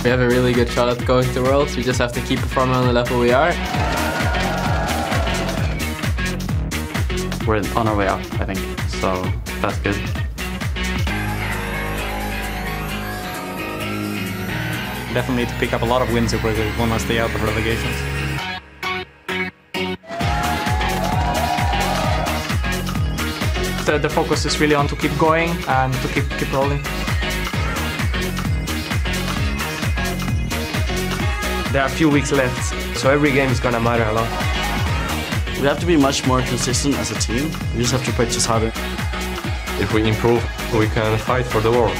We have a really good shot at going to Worlds. We just have to keep performing on the level we are. We're on our way up, I think, so that's good. Definitely need to pick up a lot of wins if we want to stay out of relegations. The focus is really on to keep going and to keep rolling. There are a few weeks left, so every game is gonna matter a lot. We have to be much more consistent as a team. We just have to practice harder. If we improve, we can fight for the Worlds.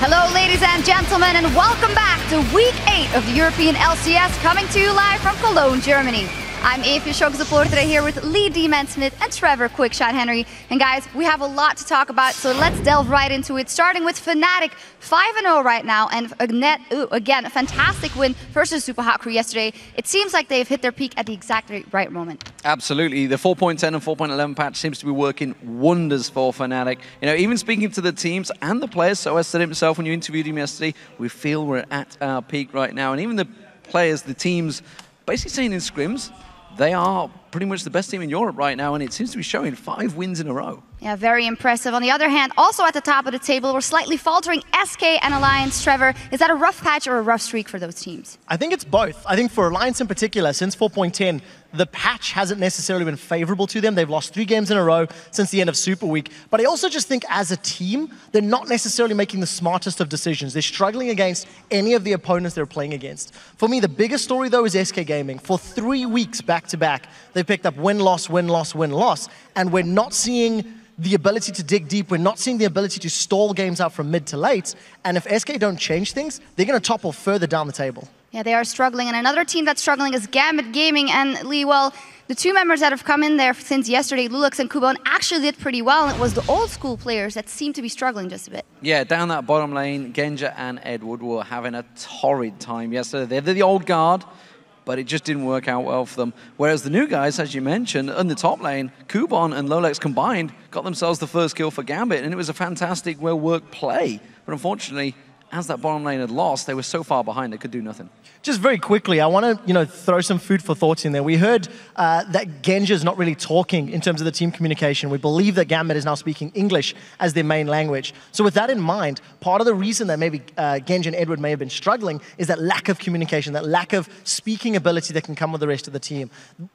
Hello, ladies and gentlemen, and welcome back to Week 8 of the European LCS, coming to you live from Cologne, Germany. I'm Xaxus here with Lee D-Man Smith and Trevor Quickshot Henry. And guys, we have a lot to talk about, so let's delve right into it. Starting with Fnatic, 5-0 right now, and again, a fantastic win versus Super Hot Crew yesterday. It seems like they've hit their peak at the exact right moment. Absolutely. The 4.10 and 4.11 patch seems to be working wonders for Fnatic. You know, even speaking to the teams and the players, so as said himself when you interviewed him yesterday, we feel we're at our peak right now. And even the players, the teams, basically saying in scrims, they are pretty much the best team in Europe right now, and it seems to be showing 5 wins in a row. Yeah, very impressive. On the other hand, also at the top of the table, we're slightly faltering SK and Alliance. Trevor, is that a rough patch or a rough streak for those teams? I think it's both. I think for Alliance in particular, since 4.10, the patch hasn't necessarily been favorable to them. They've lost 3 games in a row since the end of Super Week. But I also just think as a team, they're not necessarily making the smartest of decisions. They're struggling against any of the opponents they're playing against. For me, the biggest story, though, is SK Gaming. For 3 weeks back-to-back, they picked up win-loss, win-loss, win-loss. And we're not seeing the ability to dig deep. We're not seeing the ability to stall games out from mid to late. And if SK don't change things, they're going to topple further down the table. Yeah, they are struggling. And another team that's struggling is Gambit Gaming. And Lee, well, the 2 members that have come in there since yesterday, Lulux and Kubon, actually did pretty well. And it was the old school players that seem to be struggling just a bit. Yeah, down that bottom lane, Genja and Edward were having a torrid time yesterday. They're the old guard, but it just didn't work out well for them. Whereas the new guys, as you mentioned, in the top lane, Kubon and Lolex combined got themselves the first kill for Gambit, and it was a fantastic, well-worked play. But unfortunately, as that bottom lane had lost, they were so far behind they could do nothing. Just very quickly, I want to throw some food for thought in there. We heard that Genja is not really talking in terms of the team communication. We believe that Gambit is now speaking English as their main language. So with that in mind, part of the reason that maybe Genja and Edward may have been struggling is that lack of communication, that lack of speaking ability that can come with the rest of the team.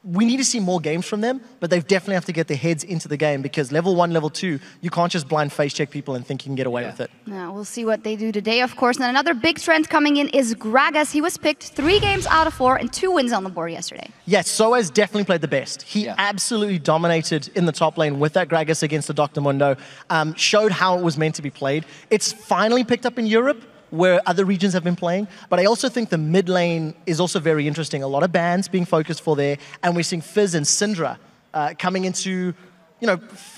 We need to see more games from them, but they definitely have to get their heads into the game because level 1, level 2, you can't just blind face check people and think you can get away with it. Yeah, we'll see what they do today, of course. And another big trend coming in is Gragas. He was picked 3 games out of 4 and 2 wins on the board yesterday. Yes, Soaz definitely played the best. He absolutely dominated in the top lane with that Gragas against the Dr. Mundo. Showed how it was meant to be played. It's finally picked up in Europe, where other regions have been playing. But I also think the mid lane is also very interesting. A lot of bans being focused for there, and we're seeing Fizz and Syndra coming into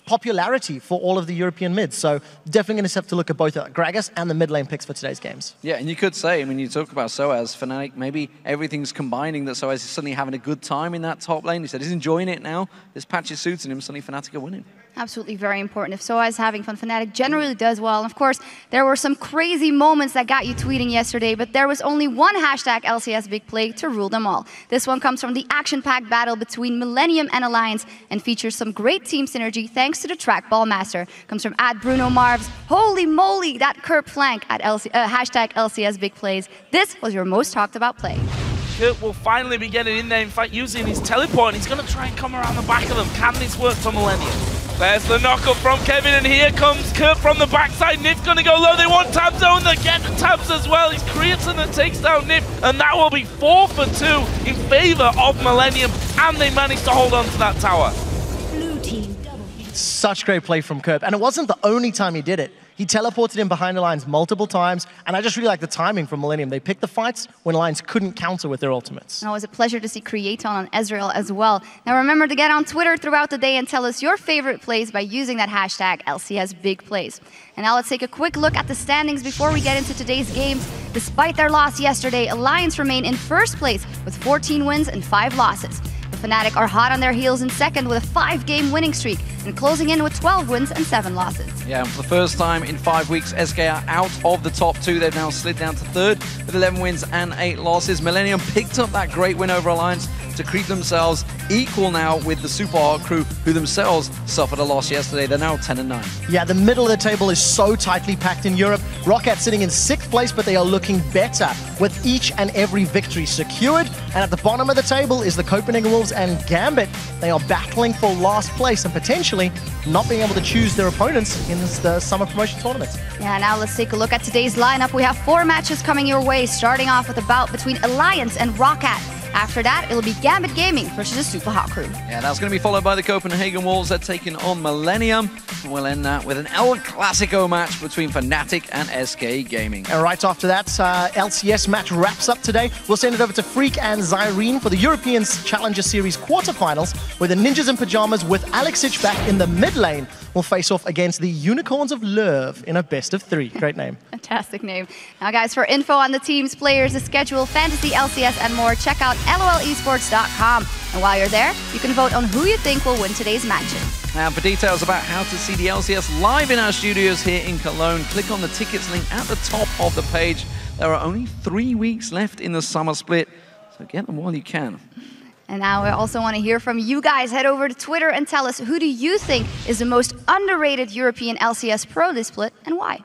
popularity for all of the European mids. So definitely going to have to look at both Gragas and the mid lane picks for today's games. Yeah, and you could say, I mean, you talk about Soaz, Fnatic, maybe everything's combining that Soaz is suddenly having a good time in that top lane. He said he's enjoying it now. This patch is suiting him, suddenly Fnatic are winning. Absolutely very important. If Soaz is having fun, Fnatic generally does well. And of course, there were some crazy moments that got you tweeting yesterday, but there was only one hashtag LCS big play to rule them all. This one comes from the action-packed battle between Millennium and Alliance and features some great team synergy thanks to the trackball master. Comes from @BrunoMarvs. Holy moly, that curb flank at hashtag LCS big plays. This was your most talked about play. Kurt will finally be getting in there, in fact, using his teleport, and he's going to try and come around the back of them. Can this work for Millennium? There's the knockup from Kevin, and here comes Kurt from the backside. Nyph going to go low. They want Tabzz, and they get Tabzz as well. It's Petersen that takes down Nyph, and that will be 4 for 2 in favor of Millennium, and they managed to hold on to that tower. Such great play from Kurt, and it wasn't the only time he did it. He teleported in behind the lines multiple times, and I just really like the timing from Millennium. They picked the fights when Alliance couldn't counter with their ultimates. And it was a pleasure to see Creaton on Ezreal as well. Now remember to get on Twitter throughout the day and tell us your favorite plays by using that hashtag LCSBigPlays. And now let's take a quick look at the standings before we get into today's games. Despite their loss yesterday, Alliance remain in first place with 14 wins and 5 losses. The Fnatic are hot on their heels in second with a 5-game winning streak and closing in with 12 wins and 7 losses. Yeah, and for the first time in 5 weeks, SK are out of the top 2. They've now slid down to third with 11 wins and 8 losses. Millennium picked up that great win over Alliance to creep themselves equal now with the Super Hard crew, who themselves suffered a loss yesterday. They're now 10-9. Yeah, the middle of the table is so tightly packed in Europe. ROC sitting in 6th place, but they are looking better with each and every victory secured. And at the bottom of the table is the Copenhagen Wolves and Gambit. They are battling for last place and potentially not being able to choose their opponents in the summer promotion tournament. Yeah, now let's take a look at today's lineup. We have 4 matches coming your way, starting off with a bout between Alliance and ROC. After that, it'll be Gambit Gaming versus the Super Hot crew. Yeah, that's going to be followed by the Copenhagen Wolves. They're taking on Millennium. We'll end that with an El Clasico match between Fnatic and SK Gaming. And right after that, LCS match wraps up today. We'll send it over to Freak and Zyrene for the European Challenger Series quarterfinals, where the Ninjas in Pajamas with Alexic back in the mid lane will face off against the Unicorns of Lurv in a best-of-3. Great name. Fantastic name. Now, guys, for info on the teams, players, the schedule, fantasy, LCS, and more, check out lolesports.com. And while you're there, you can vote on who you think will win today's matches. And for details about how to see the LCS live in our studios here in Cologne, click on the tickets link at the top of the page. There are only 3 weeks left in the summer split, so get them while you can. And now we also want to hear from you guys. Head over to Twitter and tell us, who do you think is the most underrated European LCS pro this split and why?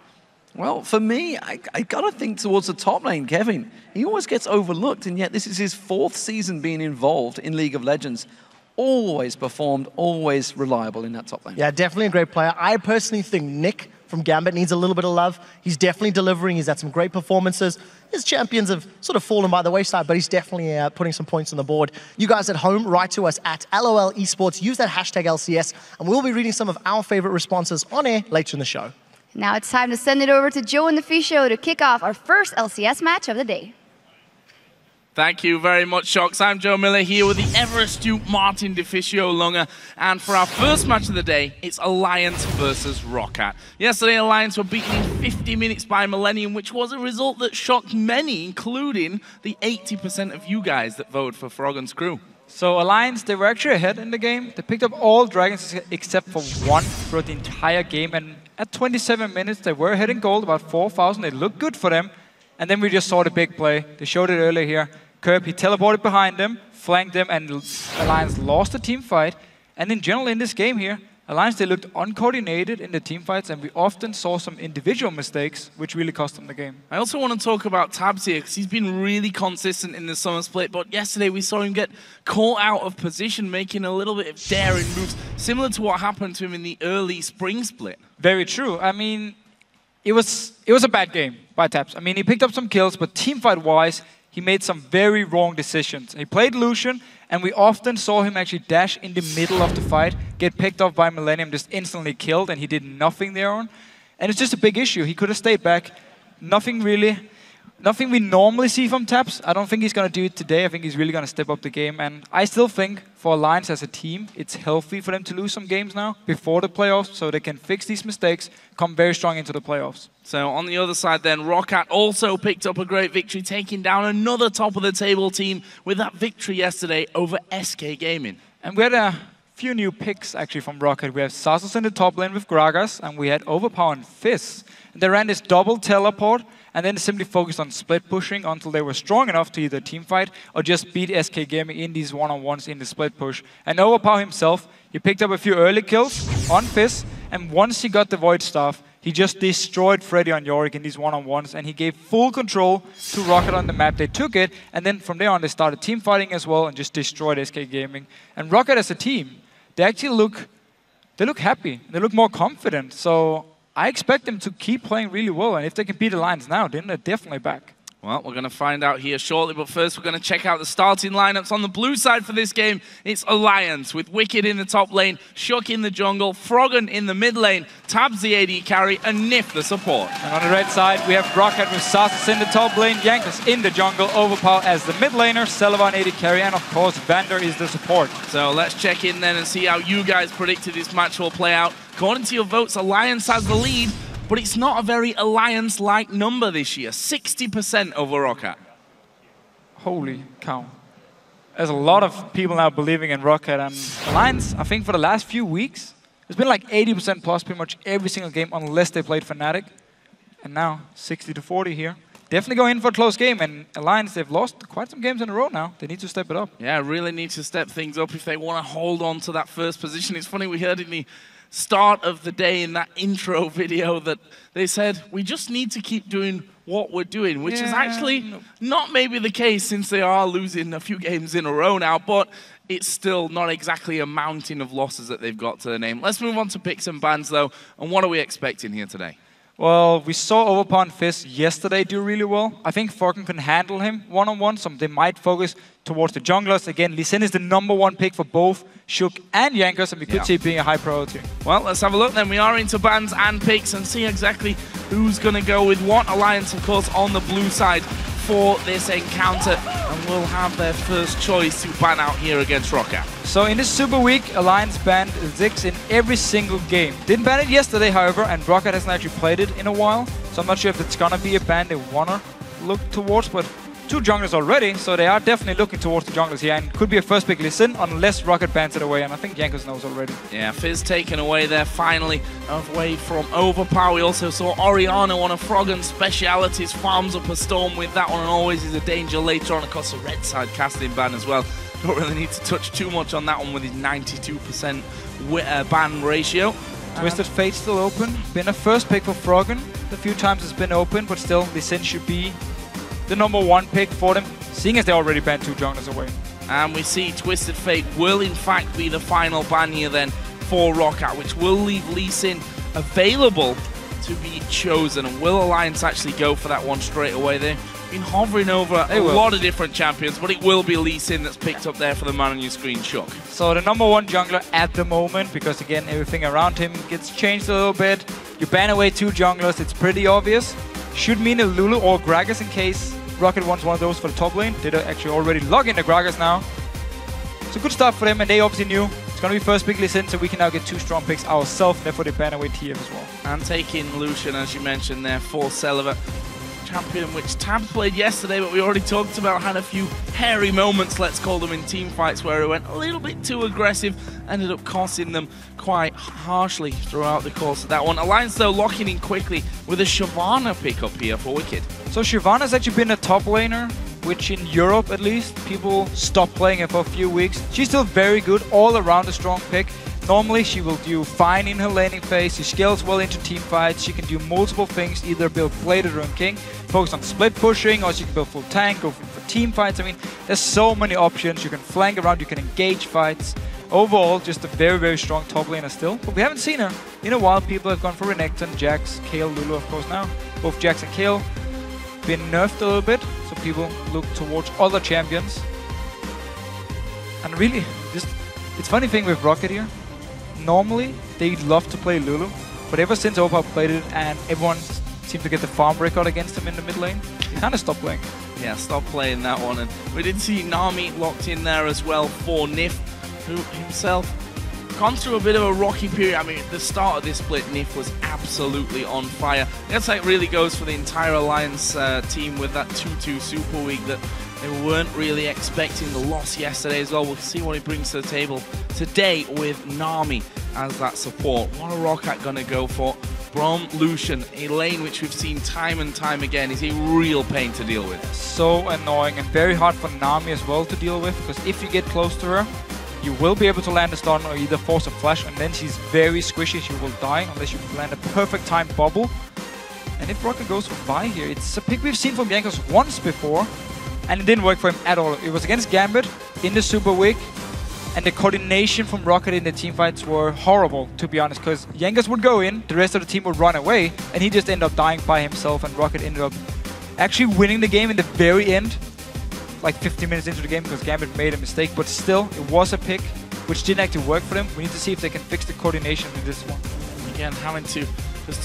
Well, for me, I got to think towards the top lane, Kevin. He always gets overlooked, and yet this is his 4th season being involved in League of Legends. Always performed, always reliable in that top lane. Yeah, definitely a great player. I personally think Nick from Gambit needs a little bit of love. He's definitely delivering. He's had some great performances. His champions have sort of fallen by the wayside, but he's definitely putting some points on the board. You guys at home, write to us at LOL Esports. Use that hashtag LCS, and we'll be reading some of our favorite responses on air later in the show. Now it's time to send it over to Joe and the Fish Show to kick off our first LCS match of the day. Thank you very much, Shocks. I'm Joe Miller here with the ever-astute Martin DeFicio Lunger. And for our first match of the day, it's Alliance versus ROC. Yesterday, Alliance were beaten in 50 minutes by Millennium, which was a result that shocked many, including the 80% of you guys that voted for Froggen's crew. So Alliance, they were actually ahead in the game. They picked up all dragons except for one throughout the entire game. And at 27 minutes, they were ahead in gold, about 4,000. It looked good for them. And then we just saw the big play. They showed it earlier here. Kerb, he teleported behind them, flanked them, and Alliance lost the team fight. And in general, in this game here, Alliance, they looked uncoordinated in the team fights, and we often saw some individual mistakes, which really cost them the game. I also want to talk about Tabzz here, because he's been really consistent in the summer split, but yesterday we saw him get caught out of position, making a little bit of daring moves, similar to what happened to him in the early spring split. Very true. I mean, it was a bad game by Tabzz. I mean, he picked up some kills, but team fight-wise, he made some very wrong decisions. He played Lucian, and we often saw him actually dash in the middle of the fight, get picked off by Millennium, just instantly killed, and he did nothing there on. And it's just a big issue. He could have stayed back. Nothing we normally see from Tabzz. I don't think he's going to do it today. I think he's really going to step up the game. And I still think for Alliance as a team, it's healthy for them to lose some games now before the playoffs so they can fix these mistakes, come very strong into the playoffs. So on the other side then, ROC also picked up a great victory, taking down another top-of-the-table team with that victory yesterday over SK Gaming. And we had a few new picks actually from ROC. We have Xaxus in the top lane with Gragas, and we had Overpow and Fizz. And they ran this double teleport, and then simply focused on split pushing until they were strong enough to either teamfight or just beat SK Gaming in these one-on-ones in the split push. And Overpow himself, he picked up a few early kills on Fizz, and once he got the Void Staff, he just destroyed Freddy on Yorick in these one-on-ones, and he gave full control to ROC on the map. They took it, and then from there on they started teamfighting as well and just destroyed SK Gaming. And ROC as a team, they actually look happy. They look more confident. So I expect them to keep playing really well, and if they can beat Alliance now, then they're definitely back. Well, we're going to find out here shortly, but first we're going to check out the starting lineups on the blue side for this game. It's Alliance with Wickd in the top lane, Shook in the jungle, Froggen in the mid lane, Tabzz the AD carry, and Nyph the support. And on the red side, we have Rocket with Xaxus in the top lane, Jankos in the jungle, Overpow as the mid laner, Celaver AD carry, and of course, VandeR is the support. So let's check in then and see how you guys predicted this match will play out. According to your votes, Alliance has the lead, but it's not a very Alliance-like number this year. 60% over Rocket. Holy cow. There's a lot of people now believing in Rocket, and Alliance, I think for the last few weeks, it's been like 80% plus pretty much every single game unless they played Fnatic. And now 60-40 here. Definitely going in for a close game, and Alliance, they've lost quite some games in a row now. They need to step it up. Yeah, really need to step things up if they want to hold on to that first position. It's funny, we heard in the start of the day in that intro video that they said, we just need to keep doing what we're doing, which is actually not maybe the case since they are losing a few games in a row now, but it's still not exactly a mountain of losses that they've got to their name. Let's move on to picks and bans though, and what are we expecting here today? Well, we saw Overpow and Fizz yesterday do really well. I think Froggen can handle him one-on-one, so they might focus towards the junglers. Again, Lee Sin is the #1 pick for both Shook and Jankos, and we could see it being a high priority. Well, let's have a look then. We are into bans and picks and see exactly who's going to go with what. Alliance, of course, on the blue side for this encounter, and will have their first choice to ban out here against Rocket. So in this Super Week, Alliance banned Xaxus in every single game. Didn't ban it yesterday, however, and Rocket hasn't actually played it in a while, so I'm not sure if it's gonna be a ban they wanna look towards, but 2 junglers already, so they are definitely looking towards the junglers here, and could be a first pick Lee Sin unless Rocket bans it away, and I think Jankos knows already. Yeah, Fizz taken away there finally, away from Overpow. We also saw Oriana, one of Froggen's specialities, farms up a storm with that one, and always is a danger later on. Of course, the red side casting ban as well. Don't really need to touch too much on that one with his 92% ban ratio. Twisted Fate still open. Been a first pick for Froggen. A few times it's been open, but still, Lee Sin should be the #1 pick for them, seeing as they already banned 2 junglers away. And we see Twisted Fate will in fact be the final ban here then for Rocket, which will leave Lee Sin available to be chosen. And will Alliance actually go for that one straight away there? Been hovering over a lot of different champions, but it will be Lee Sin that's picked up there for the man on your screen, Shook. So the #1 jungler at the moment, because again, everything around him gets changed a little bit. You ban away 2 junglers, it's pretty obvious. Should mean a Lulu or Gragas in case Rocket wants one of those for the top lane. They'd actually already log into Gragas now. It's a good start for them, and they obviously knew it's going to be first pick Lee Sin, so we can now get 2 strong picks ourselves. Therefore, they ban away TF as well. And taking Lucian, as you mentioned there, for Celaver. Champion which Tabzz played yesterday, but we already talked about, had a few hairy moments, let's call them, in team fights where it went a little bit too aggressive, ended up costing them quite harshly throughout the course of that one. Alliance, though, locking in quickly with a Shyvana pick up here for Wickd. So Shyvana's actually been a top laner, which in Europe at least, people stopped playing her for a few weeks. She's still very good, all around a strong pick. Normally she will do fine in her laning phase, she scales well into team fights, she can do multiple things, either build Bladed or King, focus on split pushing, or she can build full tank, go for team fights. I mean, there's so many options, you can flank around, you can engage fights. Overall, just a very, very strong top laner still, but we haven't seen her in a while. People have gone for Renekton, Jax, Kayle, Lulu of course now. Both Jax and Kayle been nerfed a little bit, so people look towards other champions. And really, it's a funny thing with Rocket here. Normally, they love to play Lulu, but ever since Overpow played it and everyone seemed to get the farm record against him in the mid lane, he kind of stopped playing. Yeah, stopped playing that one. And we did see Nami locked in there as well for Nyph, who himself gone through a bit of a rocky period. I mean, at the start of this split, Nyph was absolutely on fire. That's how it really goes for the entire Alliance team with that 2-2 Super Week that they weren't really expecting. The loss yesterday as well. We'll see what he brings to the table today with Nami as that support. What are Rocket going to go for? From Lucian, a lane which we've seen time and time again is a real pain to deal with. So annoying and very hard for Nami as well to deal with, because if you get close to her, you will be able to land a stun or either force a flash, and then she's very squishy, she will die unless you land a perfect time bubble. And if Rocket goes for Vi here, it's a pick we've seen from Jankos once before, and it didn't work for him at all. It was against Gambit in the Super Week, and the coordination from Rocket in the teamfights were horrible, to be honest, because Jankos would go in, the rest of the team would run away, and he just ended up dying by himself, and Rocket ended up actually winning the game in the very end, like 15 minutes into the game, because Gambit made a mistake, but still, it was a pick, which didn't actually work for them. We need to see if they can fix the coordination in this one. Again, having to just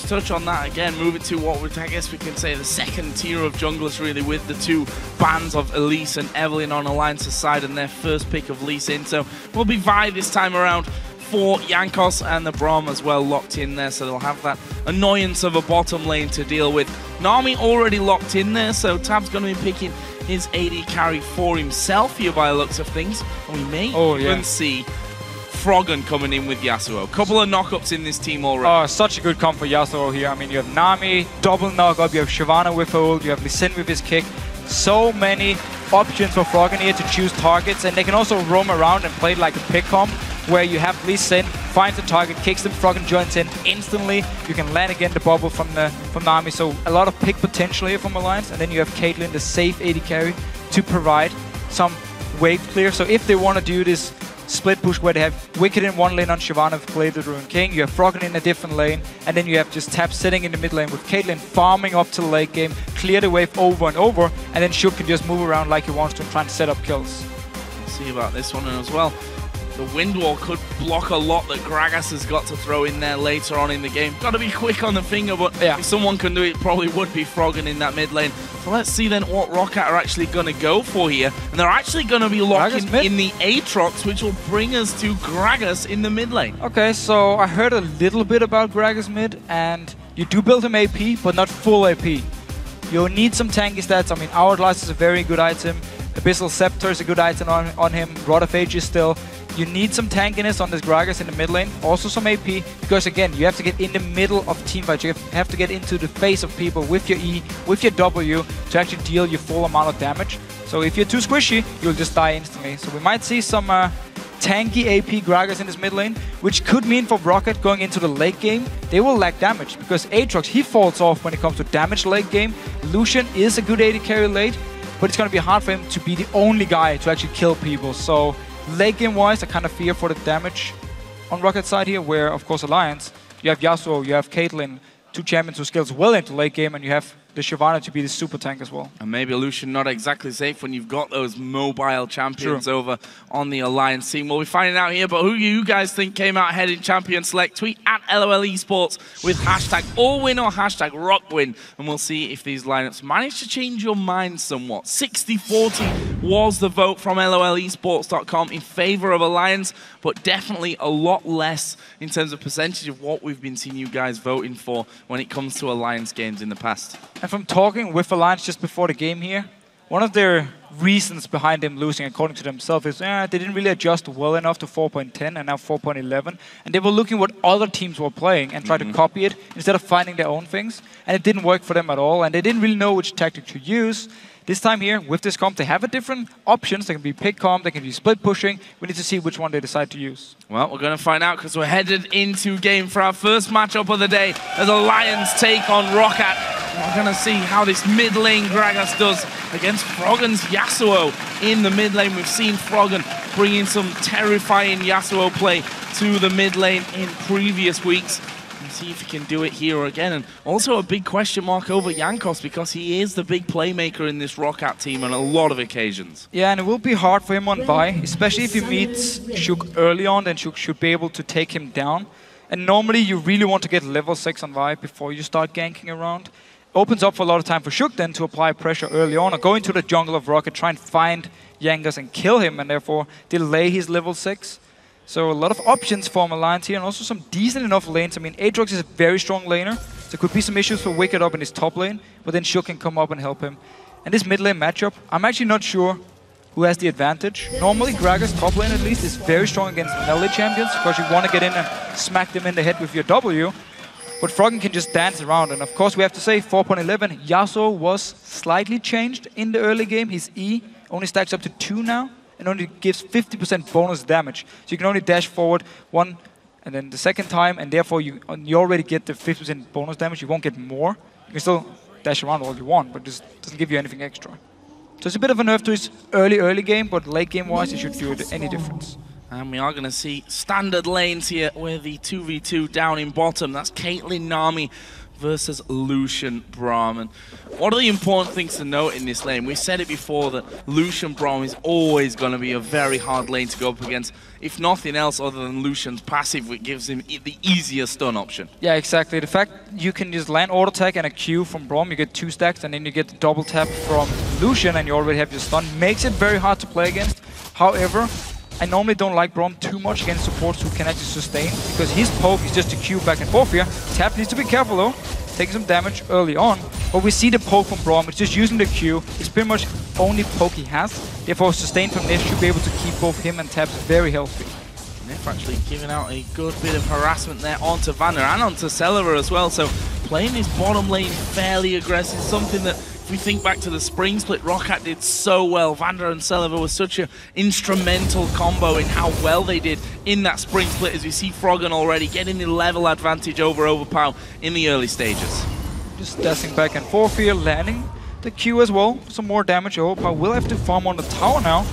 touch on that again, moving to what I guess we can say the second tier of junglers really, with the two bands of Ilyas and Evelyn on Alliance's side and their first pick of Lee Sin. So will be Vi this time around for Jankos, and the Braum as well locked in there, so they'll have that annoyance of a bottom lane to deal with. Nami already locked in there, so Tabzz going to be picking his AD carry for himself here by the looks of things, and we may even see Froggen coming in with Yasuo. Couple of knockups in this team already. Oh, such a good comp for Yasuo here. I mean, you have Nami, double knockup, you have Shyvana with ult, you have Lee Sin with his kick. So many options for Froggen here to choose targets, and they can also roam around and play like a pick comp, where you have Lee Sin, finds the target, kicks them, Froggen joins in instantly. You can land again the bubble from Nami, so a lot of pick potential here from Alliance, and then you have Caitlyn, the safe AD carry, to provide some wave clear. So if they want to do this split push where they have Wickd in one lane on Shyvana with Blade the Ruined King, you have Froggen in a different lane, and then you have just Tabzz sitting in the mid lane with Caitlyn farming up to the late game, clear the wave over and over, and then Shuk can just move around like he wants to and try to set up kills. Let's see about this one as well. The wind wall could block a lot that Gragas has got to throw in there later on in the game. Got to be quick on the finger, but if someone can do it, probably would be Froggen in that mid lane. So let's see then what ROC are actually going to go for here. And they're actually going to be locking in the Aatrox, which will bring us to Gragas in the mid lane. Okay, so I heard a little bit about Gragas mid, and you do build him AP, but not full AP. You'll need some tanky stats. I mean, Hourglass is a very good item. Abyssal Scepter is a good item on him. Rod of Age is still. You need some tankiness on this Gragas in the mid lane, also some AP, because again, you have to get in the middle of teamfights. You have to get into the face of people with your E, with your W, to actually deal your full amount of damage. So if you're too squishy, you'll just die instantly. So we might see some tanky AP Gragas in this mid lane, which could mean for Rocket going into the late game, they will lack damage, because Aatrox, he falls off when it comes to damage late game. Lucian is a good AD carry late, but it's going to be hard for him to be the only guy to actually kill people. So late game wise, I kind of fear for the damage on Rocket's side here, where of course Alliance, you have Yasuo, you have Caitlyn, two champions who scales well into late game, and you have the Shyvana to be the super tank as well. And maybe Lucian not exactly safe when you've got those mobile champions over on the Alliance team. We'll be finding out here, but who you guys think came out ahead in Champion Select? Tweet at LOL Esports with hashtag AllWin or hashtag ROCWin, and we'll see if these lineups manage to change your mind somewhat. 60-40 was the vote from LOLesports.com in favor of Alliance, but definitely a lot less in terms of percentage of what we've been seeing you guys voting for when it comes to Alliance games in the past. And from talking with Alliance just before the game here, one of their reasons behind them losing, according to themselves, is they didn't really adjust well enough to 4.10 and now 4.11. And they were looking what other teams were playing and tried to copy it instead of finding their own things. And it didn't work for them at all. And they didn't really know which tactic to use. This time here, with this comp, they have a different options. They can be pick comp, they can be split pushing. We need to see which one they decide to use. Well, we're going to find out, because we're headed into game for our first matchup of the day as Alliance take on Rocket. We're going to see how this mid lane Gragas does against Froggen's Yasuo in the mid lane. We've seen Froggen bring in some terrifying Yasuo play to the mid lane in previous weeks. See if he can do it here again. And also a big question mark over Jankos, because he is the big playmaker in this Rockat team on a lot of occasions. Yeah, and it will be hard for him on Vi, especially if he meets Shuk early on, then Shuk should be able to take him down. And normally you really want to get level 6 on Vi before you start ganking around. Opens up for a lot of time for Shuk then to apply pressure early on, or go into the jungle of Rocket, try and find Jankos and kill him, and therefore delay his level 6. So a lot of options for Alliance here, and also some decent enough lanes. I mean, Aatrox is a very strong laner, so there could be some issues for Wickd up in his top lane, but then Shuk can come up and help him. And this mid lane matchup, I'm actually not sure who has the advantage. Normally, Gragas top lane at least is very strong against melee champions, because you want to get in and smack them in the head with your W. But Froggen can just dance around, and of course we have to say 4.11, Yasuo was slightly changed in the early game. His E only stacks up to 2 now, and only gives 50% bonus damage. So you can only dash forward one and then the second time, and therefore you already get the 50% bonus damage. You won't get more. You can still dash around all you want, but this doesn't give you anything extra. So it's a bit of a nerf to his early game, but late game wise it should do any difference. And we are going to see standard lanes here with the 2v2 down in bottom. That's Caitlyn, Nami, versus Lucian Braum. And what are the important things to note in this lane? We said it before that Lucian Braum is always going to be a very hard lane to go up against, if nothing else other than Lucian's passive, which gives him the easier stun option. Yeah, exactly. The fact you can just land auto attack and a Q from Braum, you get 2 stacks, and then you get the double tap from Lucian, and you already have your stun. Makes it very hard to play against. However, I normally don't like Braum too much against supports who can actually sustain, because his poke is just a Q back and forth here. Tap needs to be careful though, taking some damage early on. But we see the poke from Braum, it's just using the Q. It's pretty much only poke he has. Therefore, sustain from Nyph should be able to keep both him and Tabzz very healthy. Nyph actually giving out a good bit of harassment there onto VandeR and onto Celaver as well. So playing his bottom lane fairly aggressive, something that if we think back to the spring split, ROC did so well. VandeR and Celaver was such an instrumental combo in how well they did in that spring split, as we see Froggen already getting the level advantage over Overpow in the early stages. Just dashing back and forth here, landing the Q as well. Some more damage. Overpow will have to farm on the tower now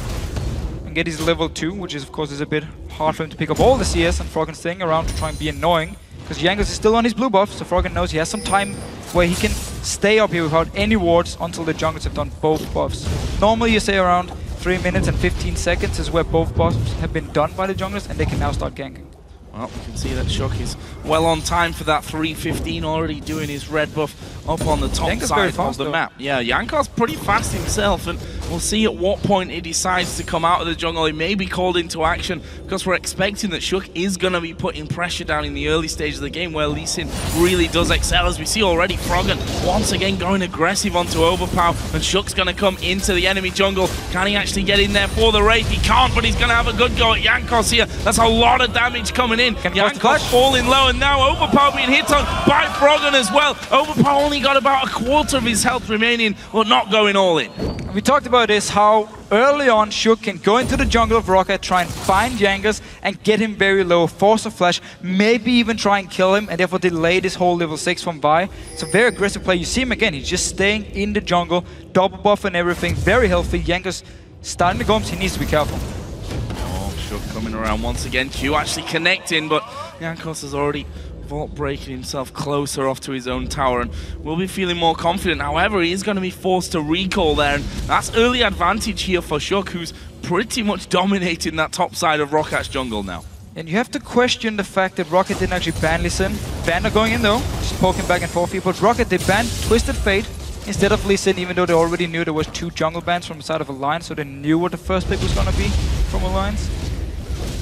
and get his level 2, which is of course is a bit hard for him to pick up all the CS, and Froggen staying around to try and be annoying, because Jankos is still on his blue buff, so Froggen knows he has some time where he can stay up here without any wards until the junglers have done both buffs. Normally you say around 3 minutes and 15 seconds is where both buffs have been done by the junglers, and they can now start ganking. Well, we can see that Xaxus is well on time for that 3:15, already doing his red buff up on the top Jankos side fast, of the though. map. Yeah, Jankos pretty fast himself, and we'll see at what point he decides to come out of the jungle. He may be called into action, because we're expecting that Xaxus is going to be putting pressure down in the early stages of the game, where Lee Sin really does excel, as we see already Froggen once again going aggressive onto Overpow, and Xaxus going to come into the enemy jungle. Can he actually get in there for the raid? He can't, but he's going to have a good go at Jankos here. That's a lot of damage coming in. Jankos falling low, and now Overpow being hit on by Froggen as well. Overpow only got about a quarter of his health remaining, but not going all in. We talked about this, how early on Xaxus can go into the jungle of ROC, try and find Jankos and get him very low, force a flash, maybe even try and kill him, and therefore delay this whole level 6 from Vi. It's a very aggressive play. You see him again, he's just staying in the jungle, double buff and everything, very healthy. Jankos starting to go, he needs to be careful. Oh, Xaxus coming around once again. Q actually connecting, but Jankos has already vault breaking himself closer off to his own tower, and will be feeling more confident. However, he is going to be forced to recall there, and that's early advantage here for Xaxus, who's pretty much dominating that top side of ROC's jungle now. And you have to question the fact that ROC didn't actually ban Lee Sin. VandeR going in though, just poking back and forth here, but ROC they banned Twisted Fate instead of Lee Sin, even though they already knew there was 2 jungle bans from the side of Alliance, so they knew what the first pick was going to be from Alliance.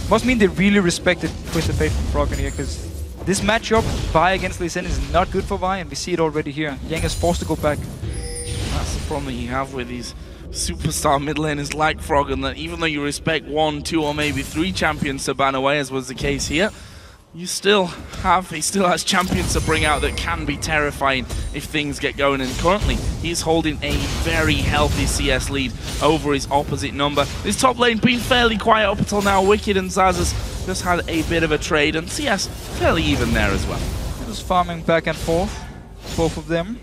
Must mean they really respected Twisted Fate from Froggen here, because this matchup, Vi against Lee Sin, is not good for Vi, and we see it already here. Yang is forced to go back. That's the problem that you have with these superstar mid laners like Froggen, that even though you respect 1, 2, or maybe 3 champions to ban away, as was the case here, he still has champions to bring out that can be terrifying if things get going, and currently he's holding a very healthy CS lead over his opposite number. This top lane been fairly quiet up until now. Wickd and Xaxus just had a bit of a trade, and CS fairly even there as well. Just farming back and forth, both of them.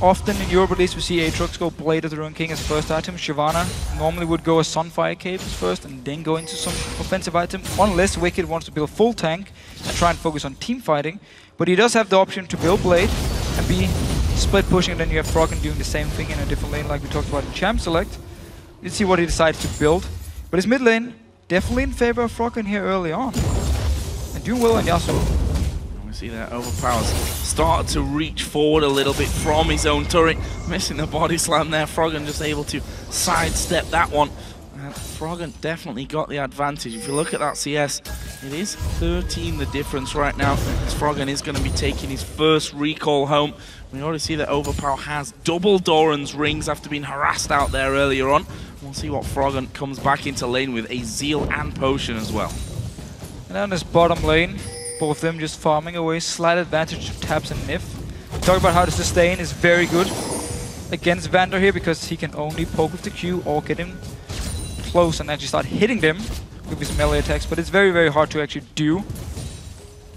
Often in Europe at least we see Aatrox go Blade of the Ruined King as first item. Shyvana normally would go a Sunfire Cape as first and then go into some offensive item, unless Wickd wants to build full tank and try and focus on team fighting. But he does have the option to build Blade and be split pushing, and then you have Froggen doing the same thing in a different lane like we talked about in Champ Select. Let's see what he decides to build. But his mid lane definitely in favor of Froggen here early on. And doing well in Yasuo. See that Overpow's started to reach forward a little bit from his own turret, missing the body slam there. Froggen just able to sidestep that one. Froggen definitely got the advantage. If you look at that CS, it is 13 the difference right now, as Froggen is going to be taking his first recall home. We already see that Overpow has double Doran's rings after being harassed out there earlier on. We'll see what Froggen comes back into lane with, a Zeal and Potion as well. And on this bottom lane, both of them just farming away, slight advantage to Tabzz and Nyph. Talk about how the sustain is very good against VandeR here, because he can only poke with the Q or get him close and actually start hitting them with his melee attacks, but it's very, very hard to actually do.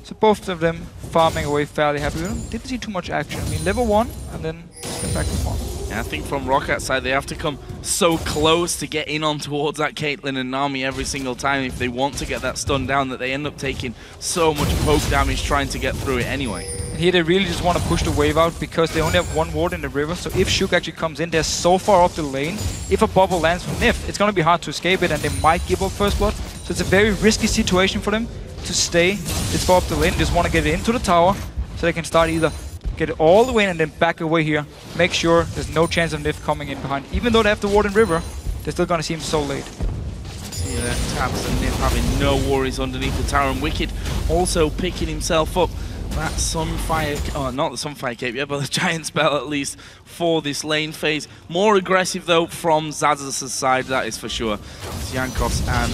So both of them farming away fairly happy with him. Didn't see too much action. I mean, level 1 and then get back to farm. Yeah, I think from ROC side, they have to come so close to get in on towards that Caitlyn and Nami every single time if they want to get that stun down, that they end up taking so much poke damage trying to get through it anyway. Here they really just want to push the wave out because they only have one ward in the river. So if Shook actually comes in, they're so far off the lane. If a bubble lands from Nyph, it's going to be hard to escape it and they might give up first blood. So it's a very risky situation for them to stay this far up the lane. They just want to get it into the tower so they can start either get it all the way in and then back away here. Make sure there's no chance of Nyph coming in behind. Even though they have the ward in river, they're still going to see him so late. See there, Tabzz and Nyph having no worries underneath the tower, and Wickd also picking himself up that Sunfire, oh, not the Sunfire Cape yet, but the Giant Spell at least for this lane phase. More aggressive though from Xaxus' side, that is for sure. It's Jankos and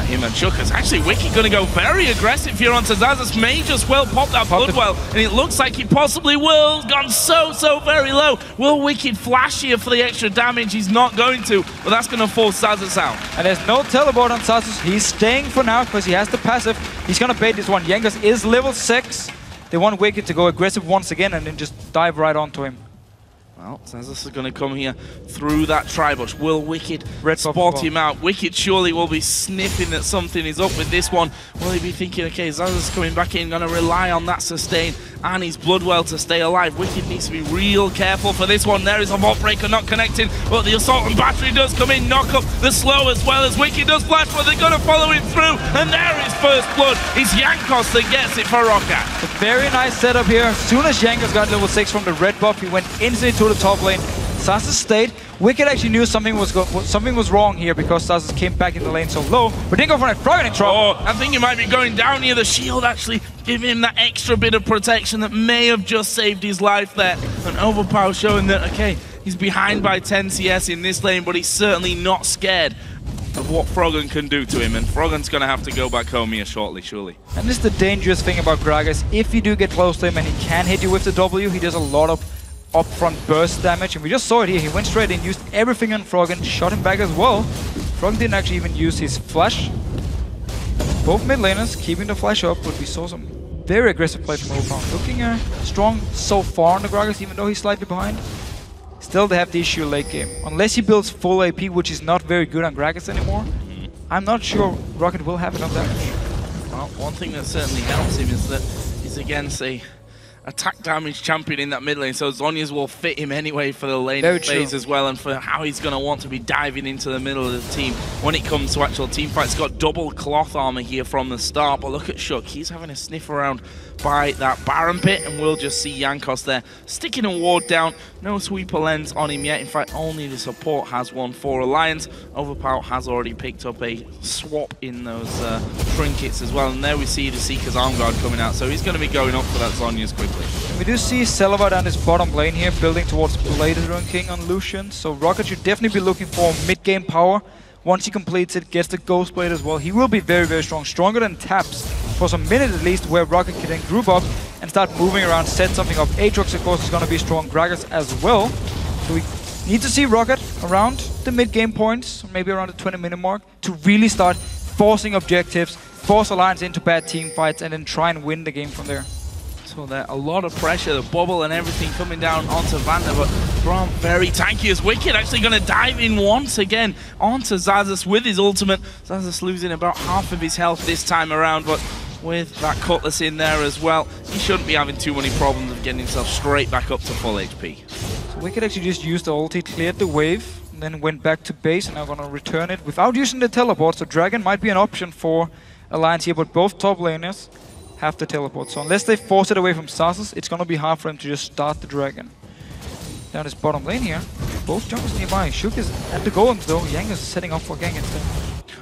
him and Chuckers. Actually, Wickd going to go very aggressive here onto Xaxus. May just well pop that Bloodwell, and it looks like he possibly will. Gone so very low. Will Wickd flash here for the extra damage? He's not going to, but that's going to force Xaxus out. And there's no teleport on Xaxus. He's staying for now because he has the passive. He's going to bait this one. Jankos is level 6. They want Wickd to go aggressive once again and then just dive right onto him. Well, Xaxus is going to come here through that Tribush. Will Wickd spot him out? Wickd surely will be sniffing that something is up with this one. Will he be thinking, okay, Xaxus coming back in, going to rely on that sustain and his Bloodwell to stay alive. Wickd needs to be real careful for this one. There is a Vault Breaker not connecting, but the Assault and Battery does come in, knock up the slow as well as Wickd does flash, but they're going to follow him through, and there is first blood. It's Jankos that gets it for ROC. A very nice setup here. As soon as Jankos got level 6 from the red buff, he went instantly to the top lane. Xaxus stayed. Wickd actually knew something was wrong here because Xaxus came back in the lane so low, but didn't go for that Froggen in trouble. Oh, I think he might be going down here. The shield actually giving him that extra bit of protection that may have just saved his life there. And Overpow showing that, okay, he's behind by 10 CS in this lane, but he's certainly not scared of what Froggen can do to him, and Froggen's going to have to go back home here shortly, surely. And this is the dangerous thing about Gragas. If you do get close to him and he can hit you with the W, he does a lot of upfront burst damage, and we just saw it here. He went straight in, used everything on Froggen, shot him back as well. Froggen didn't actually even use his flash. Both mid laners keeping the flash up, but we saw some very aggressive play from Overpow. Looking strong so far on the Gragas, even though he's slightly behind. Still, they have the issue late game. Unless he builds full AP, which is not very good on Gragas anymore, I'm not sure Rocket will have enough damage. Well, one thing that certainly helps him is that he's against a attack damage champion in that mid lane, so Zhonya's will fit him anyway for the lane phase as well, and for how he's going to want to be diving into the middle of the team when it comes to actual team fights. Got double cloth armor here from the start, but look at Shook. He's having a sniff around by that Baron pit, and we'll just see Jankos there sticking a ward down. No sweeper lens on him yet. In fact, only the support has one for Alliance. Overpow has already picked up a swap in those trinkets as well, and there we see the Seeker's Arm Guard coming out, so he's going to be going up for that Zhonya's quickly. We do see Celaver down his bottom lane here, building towards Bladed Rune King on Lucian, so Rocket should definitely be looking for mid-game power. Once he completes it, gets the Ghost Blade as well, he will be very strong, stronger than Tabzz for some minutes at least, where Rocket can then group up and start moving around, set something up. Aatrox of course is going to be strong, Gragas as well, so we need to see Rocket around the mid-game points, maybe around the 20-minute mark, to really start forcing objectives, force Alliance into bad team fights, and then try and win the game from there. So there, a lot of pressure, the bubble and everything coming down onto VandeR, but Braum very tanky as Wickd actually going to dive in once again onto Xaxus with his ultimate. Xaxus losing about half of his health this time around, but with that Cutlass in there as well, he shouldn't be having too many problems of getting himself straight back up to full HP. So Wickd actually just used the ulti, cleared the wave, and then went back to base, and now going to return it without using the teleport, so Dragon might be an option for Alliance here, but both top laners have the teleport, so unless they force it away from Xaxus, it's going to be hard for him to just start the Dragon. Down his bottom lane here, both junkers nearby. Shook is at the golems though, Yang is setting up for gang instead.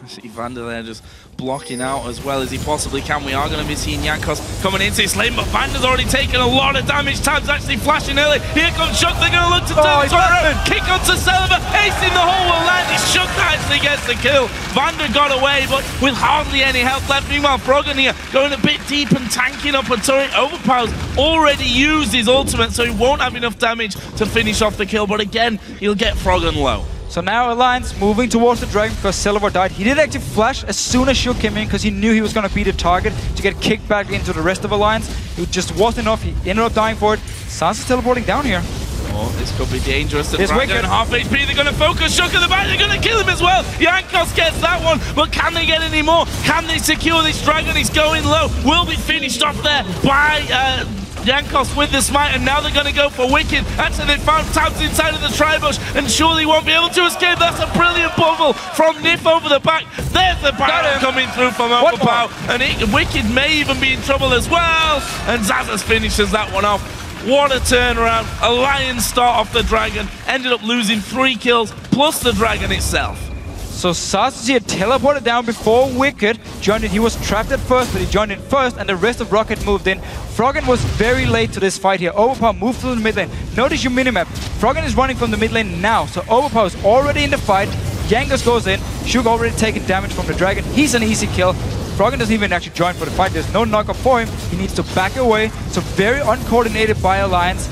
See VandeR there just blocking out as well as he possibly can. We are going to be seeing Jankos coming into his lane, but VandeR's already taken a lot of damage. Tabzz actually flashing early. Here comes Shook, they're going to look to turn the around. Kick onto Celaver, ace in the hole will land. It's Shook that actually gets the kill. VandeR got away, but with hardly any health left. Meanwhile, Froggen here going a bit deep and tanking up a turret. Overpow's already used his ultimate, so he won't have enough damage to finish off the kill, but again, he'll get Froggen low. So now Alliance moving towards the Dragon because Celaver died. He did actually flash as soon as Shook came in because he knew he was going to be the target to get kicked back into the rest of Alliance. It just wasn't enough. He ended up dying for it. Xaxus teleporting down here. Oh, this could be dangerous. The Froggen half HP, they're going to focus Shook at the back, they're going to kill him as well. Jankos gets that one, but can they get any more? Can they secure this Dragon? He's going low. Will be finished off there by Jankos with the smite, and now they're going to go for Wickd. Actually, they found Tabzz inside of the tri-bush, and surely won't be able to escape. That's a brilliant bubble from Nyph over the back. There's the barrel coming through from Overpow, and Wickd may even be in trouble as well. And Xaxus finishes that one off. What a turnaround. A Lion start off the Dragon. Ended up losing 3 kills, plus the Dragon itself. So Xaxus here teleported down before Wickd joined in. He was trapped at first, but he joined in first, and the rest of Rocket moved in. Froggen was very late to this fight here. Overpow moved to the mid lane. Notice your minimap. Froggen is running from the mid lane now, so Overpow is already in the fight. Jankos goes in. Shug already taking damage from the Dragon. He's an easy kill. Froggen doesn't even actually join for the fight. There's no knockup for him. He needs to back away. So very uncoordinated by Alliance.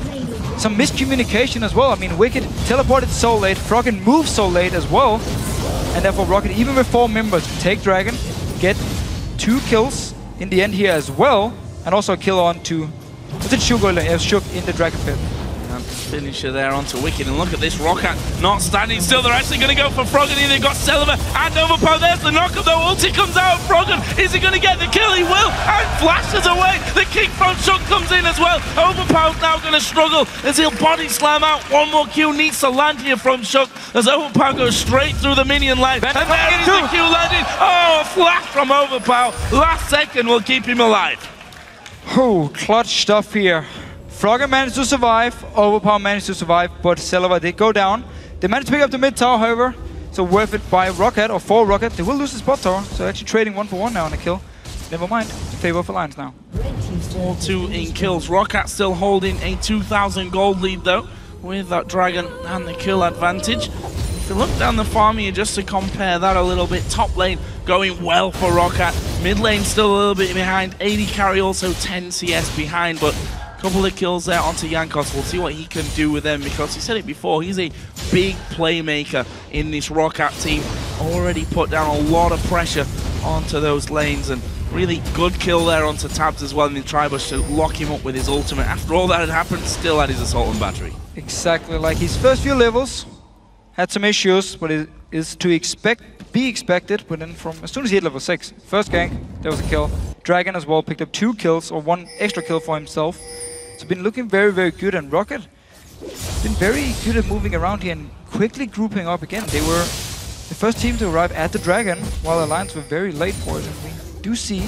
Some miscommunication as well. I mean, Wickd teleported so late. Froggen moved so late as well. And therefore Rocket, even with 4 members, take Dragon, get 2 kills in the end here as well. And also a kill on to... Was it Shug in the Dragon Pit? Finisher there onto Wickd, and look at this Rocket not standing still. They're actually going to go for Froggen here. They've got Celaver and Overpow. There's the knockup though. Ulti comes out. Froggen, is he going to get the kill? He will, and flashes away. The kick from Shug comes in as well. Overpow's now going to struggle as he'll body slam out. One more Q needs to land here from Shug as Overpow goes straight through the minion line. And there is the Q landing. Oh, a flash from Overpow. Last second will keep him alive. Oh, clutch stuff here. Froggen managed to survive, Overpow managed to survive, but Celaver did go down. They managed to pick up the mid tower, however, so worth it by Rocket, or for Rocket. They will lose the spot tower, so actually trading 1 for 1 now on a kill. Never mind, in favor of Alliance now. 4-2 in kills. Rocket still holding a 2,000 gold lead though, with that Dragon and the kill advantage. If you look down the farm here, just to compare that a little bit, top lane going well for Rocket. Mid lane still a little bit behind, 80 carry also 10 CS behind, but couple of kills there onto Jankos. We'll see what he can do with them, because he said it before, he's a big playmaker in this Rocket team. Already put down a lot of pressure onto those lanes, and really good kill there onto Tabzz as well in the tri-bush to lock him up with his ultimate. After all that had happened, still had his assault and battery. Exactly, like his first few levels had some issues, but it is to be expected. But then from as soon as he hit level 6, first gank, there was a kill. Dragon as well picked up 2 kills, or 1 extra kill for himself. So been looking very, very good, and Rocket been very good at moving around here and quickly grouping up again. They were the first team to arrive at the Dragon, while Alliance were very late for it. And we do see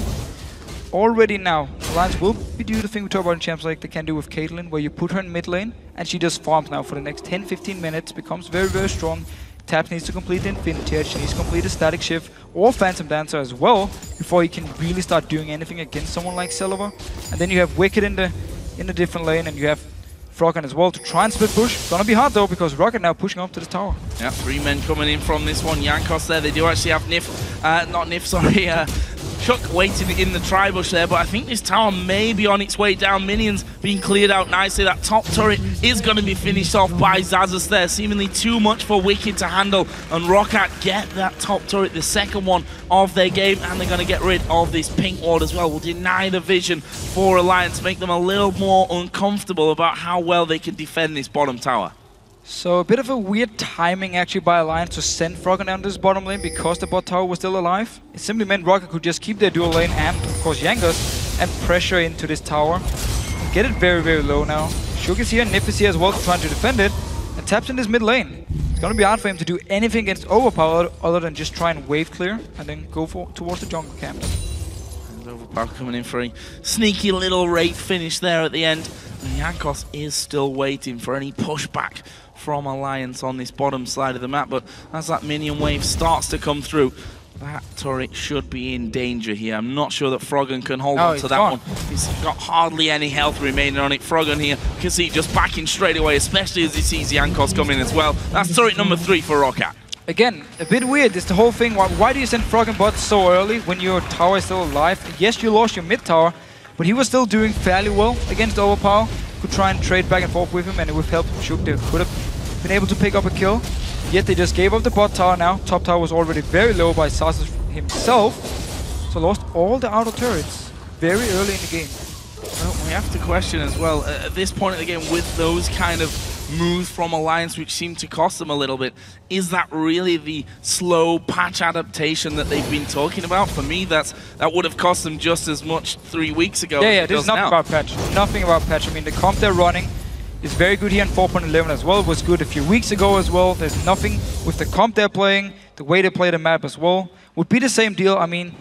already now, Alliance will be doing the thing we talk about in champs like they can do with Caitlyn, where you put her in mid lane, and she just farms now for the next 10-15 minutes, becomes very, very strong. Tabzz needs to complete the Infinity Edge, she needs to complete a Static Shift or Phantom Dancer as well, before he can really start doing anything against someone like Celaver. And then you have Wickd in the different lane, and you have Froggen as well to try and split push. Gonna be hard though, because Rocket now pushing up to the tower. Yeah, 3 men coming in from this one. Jankos there. They do actually have Chuck waiting in the tri-bush there, but I think this tower may be on its way down. Minions being cleared out nicely. That top turret is going to be finished off by Xaxus there. Seemingly too much for Wickd to handle, and Rocket get that top turret, the second one of their game, and they're going to get rid of this pink ward as well. Will deny the vision for Alliance, make them a little more uncomfortable about how well they can defend this bottom tower. So a bit of a weird timing actually by Alliance to send Froggen down to this bottom lane because the bot tower was still alive. It simply meant Rocket could just keep their dual lane and of course Jankos and pressure into this tower. Get it very, very low now. Shug is here, Nyph is here as well trying to defend it. And Tabzz in this mid lane. It's gonna be hard for him to do anything against Overpow other than just try and wave clear and then go towards the jungle camp. And Overpow coming in for a sneaky little Wraith finish there at the end. And Jankos is still waiting for any pushback from Alliance on this bottom side of the map, but as that minion wave starts to come through, that turret should be in danger here. I'm not sure that Froggen can hold on to that one. He's got hardly any health remaining on it. Froggen here, you can see just backing straight away, especially as he sees Jankos coming as well. That's turret number 3 for Rocket. Again, a bit weird is the whole thing. Why do you send Froggen bot so early when your tower is still alive? Yes, you lost your mid tower, but he was still doing fairly well against Overpow. Could try and trade back and forth with him, and with help from Shug, they could have been able to pick up a kill. Yet they just gave up the bot tower now. Top tower was already very low by Xaxus himself, so lost all the outer turrets very early in the game. Well, we have to question as well, at this point of the game, with those kind of moves from Alliance which seem to cost them a little bit. Is that really the slow patch adaptation that they've been talking about? For me, that would have cost them just as much 3 weeks ago. Yeah, there's nothing about patch. Nothing about patch. I mean, the comp they're running is very good here in 4.11 as well. It was good a few weeks ago as well. There's nothing with the comp they're playing, the way they play the map as well. Would be the same deal. I mean,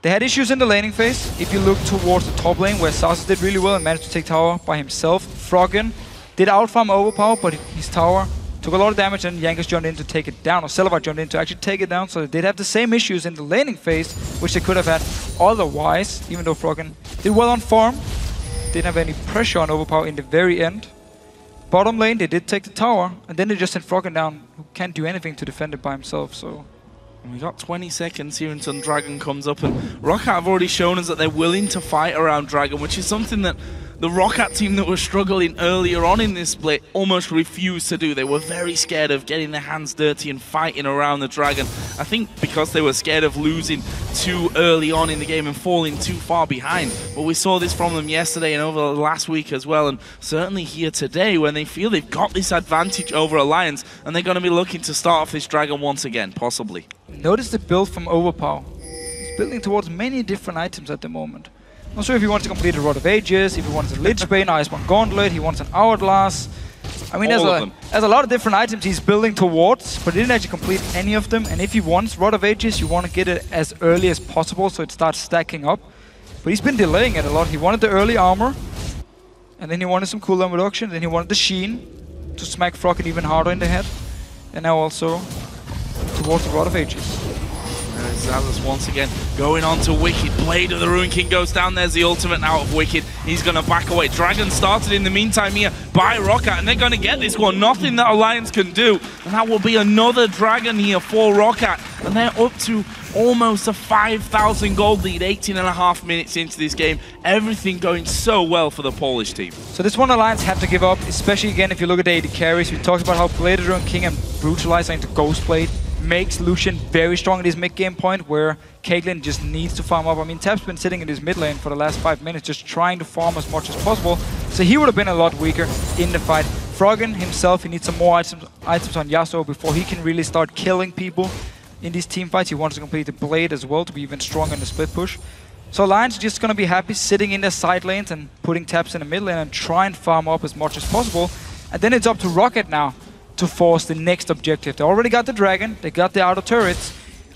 they had issues in the laning phase. If you look towards the top lane, where Xaxus did really well and managed to take tower by himself, Froggen did outfarm Overpow, but his tower took a lot of damage, and Jankos jumped in to take it down, or Celaver jumped in to actually take it down. So they did have the same issues in the laning phase, which they could have had otherwise, even though Froggen did well on farm. Didn't have any pressure on Overpow in the very end. Bottom lane, they did take the tower, and then they just sent Froggen down, who can't do anything to defend it by himself. So we got 20 seconds here until Dragon comes up, and ROC have already shown us that they're willing to fight around Dragon, which is something that the ROC team that were struggling earlier on in this split almost refused to do. They were very scared of getting their hands dirty and fighting around the Dragon. I think because they were scared of losing too early on in the game and falling too far behind. But we saw this from them yesterday and over the last week as well, and certainly here today when they feel they've got this advantage over Alliance, and they're going to be looking to start off this Dragon once again, possibly. Notice the build from Overpow. He's building towards many different items at the moment. Not sure if he wants to complete a Rod of Ages, if he wants a Lich Bane, Iceborne Gauntlet, he wants an Hourglass. I mean, there's a lot of different items he's building towards, but he didn't actually complete any of them. And if he wants Rod of Ages, you want to get it as early as possible so it starts stacking up. But he's been delaying it a lot. He wanted the early armor, and then he wanted some cooldown reduction, then he wanted the Sheen to smack Froggen even harder in the head. And now also towards the Rod of Ages. Xaxus once again going on to Wickd. Blade of the Ruin King goes down. There's the ultimate now of Wickd. He's going to back away. Dragon started in the meantime here by ROC, and they're going to get this one. Nothing that Alliance can do. And that will be another Dragon here for ROC. And they're up to almost a 5,000 gold lead, 18.5 minutes into this game. Everything going so well for the Polish team. So this one Alliance have to give up, especially again if you look at the AD carries. We talked about how Blade of the Ruin King and Brutalize into Ghostblade makes Lucian very strong at his mid-game point, where Caitlyn just needs to farm up. I mean, Tabzz been sitting in his mid lane for the last 5 minutes, just trying to farm as much as possible, so he would have been a lot weaker in the fight. Froggen himself, he needs some more items on Yasuo before he can really start killing people in these team fights. He wants to complete the Blade as well to be even stronger in the split push. So Alliance just going to be happy sitting in their side lanes and putting Tabzz in the mid lane and try and farm up as much as possible. And then it's up to ROC now to force the next objective. They already got the Dragon, they got the outer turrets.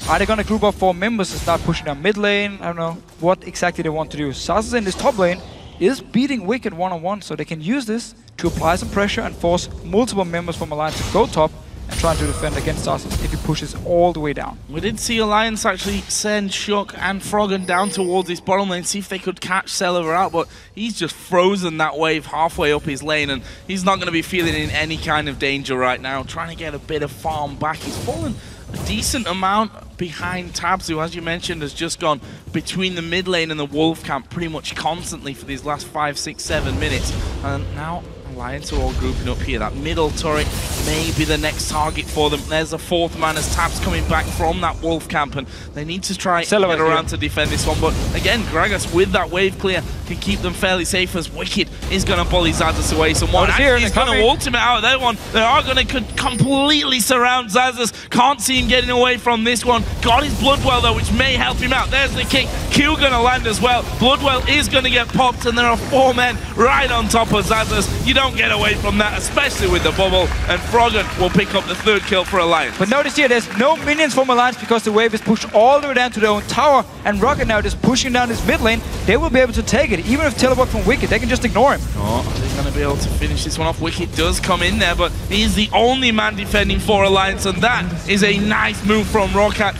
Are they going to group up 4 members and start pushing down mid lane? I don't know what exactly they want to do. Xaxus in this top lane is beating Wickd one-on-one, so they can use this to apply some pressure and force multiple members from Alliance to go top and try to defend against Xaxus if he pushes all the way down. We did see Alliance actually send Shook and Froggen down towards his bottom lane, see if they could catch Celaver out, but he's just frozen that wave halfway up his lane, and he's not going to be feeling in any kind of danger right now, trying to get a bit of farm back. He's fallen a decent amount behind Tabzz, who, as you mentioned, has just gone between the mid lane and the Wolf camp pretty much constantly for these last 5, 6, 7 minutes. And now Alliance are all grouping up here. That middle turret may be the next target for them. There's a 4th man as Tabzz coming back from that Wolf camp, and they need to try and get around to defend this one. But again, Gragas with that wave clear can keep them fairly safe, as Wickd is going to bully Xaxus away somewhat. And he's going to ultimate out of that one. They are going to completely surround Xaxus. Can't see him getting away from this one. Got his Bloodwell though, which may help him out. There's the kick. Q going to land as well. Bloodwell is going to get popped, and there are 4 men right on top of Xaxus. You don't get away from that, especially with the bubble, and Froggen will pick up the 3rd kill for Alliance. But notice here, there's no minions from Alliance because the wave is pushed all the way down to their own tower, and ROC now just pushing down this mid lane. They will be able to take it, even if teleport from Wickd, they can just ignore him. Oh, they're going to be able to finish this one off. Wickd does come in there, but he's the only man defending for Alliance, and that is a nice move from ROC.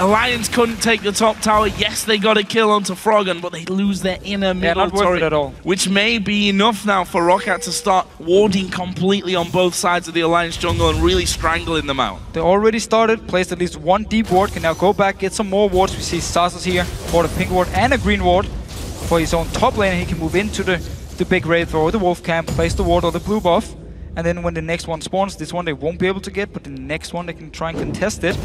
Alliance couldn't take the top tower. Yes, they got a kill onto Froggen, but they lose their inner middle turret, at all. Which may be enough now for ROC to start warding completely on both sides of the Alliance jungle and really strangling them out. They already started, placed at least 1 deep ward, can now go back, get some more wards. We see Xaxus here for the pink ward and a green ward for his own top lane, and he can move into the big Wraith or the Wolf camp, place the ward or the blue buff, and then when the next one spawns, this one they won't be able to get, but the next one they can try and contest it.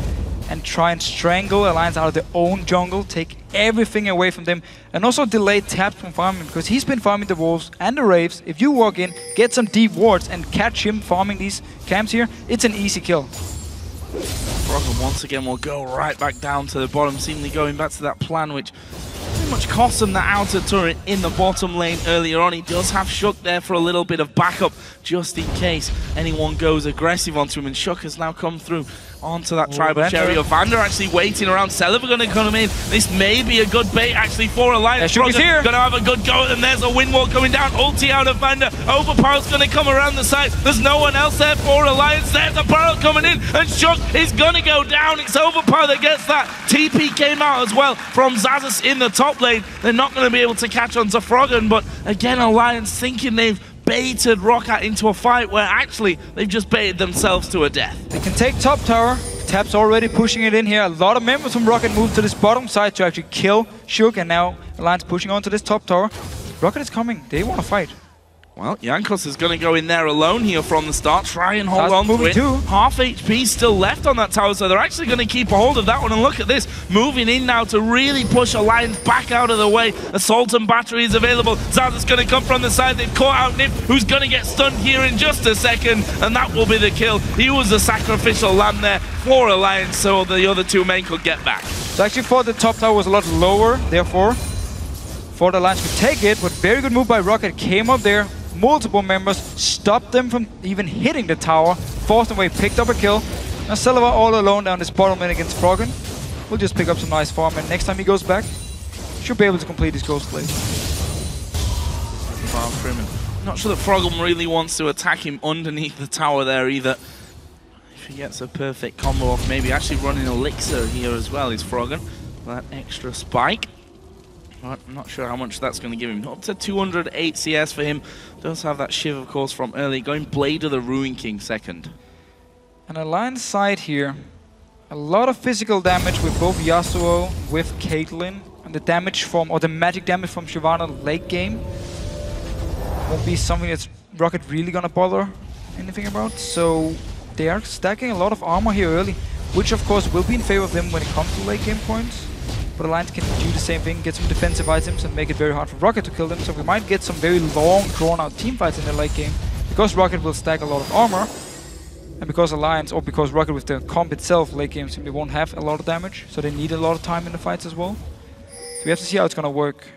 and try and strangle Alliance out of their own jungle, take everything away from them, and also delay Tabzz from farming, because he's been farming the wolves and the Wraiths. If you walk in, get some deep wards, and catch him farming these camps here, it's an easy kill. Froggen once again will go right back down to the bottom, seemingly going back to that plan which pretty much cost him the outer turret in the bottom lane earlier on. He does have Shook there for a little bit of backup, just in case anyone goes aggressive onto him, and Shook has now come through onto that tribal chariot. VandeR actually waiting around. Celaver going to come in. This may be a good bait actually for Alliance. Shook is here. Going to have a good go, and there's a wind wall coming down. Ulti out of VandeR. Overpow's going to come around the side. There's no one else there for Alliance. There's a barrel coming in, and Shook is going to go down. It's Overpow that gets that. TP came out as well from Xaxus in the top lane. They're not going to be able to catch on to Froggen, but again, Alliance thinking they've baited ROC into a fight where actually they've just baited themselves to a death. They can take top tower. Tabzz already pushing it in here. A lot of members from ROC moved to this bottom side to actually kill Shook, and now Alliance pushing onto this top tower. ROC is coming. They want to fight. Well, Jankos is going to go in there alone here from the start, try and hold on to it. Half HP still left on that tower, so they're actually going to keep a hold of that one. And look at this, moving in now to really push Alliance back out of the way. Assault and battery is available. Xaxus is going to come from the side. They've caught out Nyph, who's going to get stunned here in just a second, and that will be the kill. He was the sacrificial lamb there for Alliance, so the other two men could get back. So actually thought the top tower was a lot lower, therefore thought Alliance could take it, but very good move by Rocket. Came up there, multiple members, stopped them from even hitting the tower, forced them away, picked up a kill. Now Celaver all alone down this bottom lane against Froggen. We'll just pick up some nice farm, and next time he goes back, should be able to complete his ghost blade. Not sure that Froggen really wants to attack him underneath the tower there either. If he gets a perfect combo off, maybe actually running Elixir here as well is Froggen. That extra spike. I'm not sure how much that's going to give him. Up to 208 CS for him. Does have that shiv, of course, from early. Going Blade of the Ruin King second. And Alliance side here. A lot of physical damage with both Yasuo, with Caitlyn. And the damage from, or the magic damage from Shyvana late game won't be something that's Rocket really going to bother anything about. So they are stacking a lot of armor here early, which of course will be in favor of them when it comes to late game points. But Alliance can do the same thing, get some defensive items and make it very hard for Rocket to kill them. So we might get some very long, drawn-out team fights in the late game. Because Rocket will stack a lot of armor, and because Alliance, or because Rocket with the comp itself, late game simply won't have a lot of damage. So they need a lot of time in the fights as well. So we have to see how it's going to work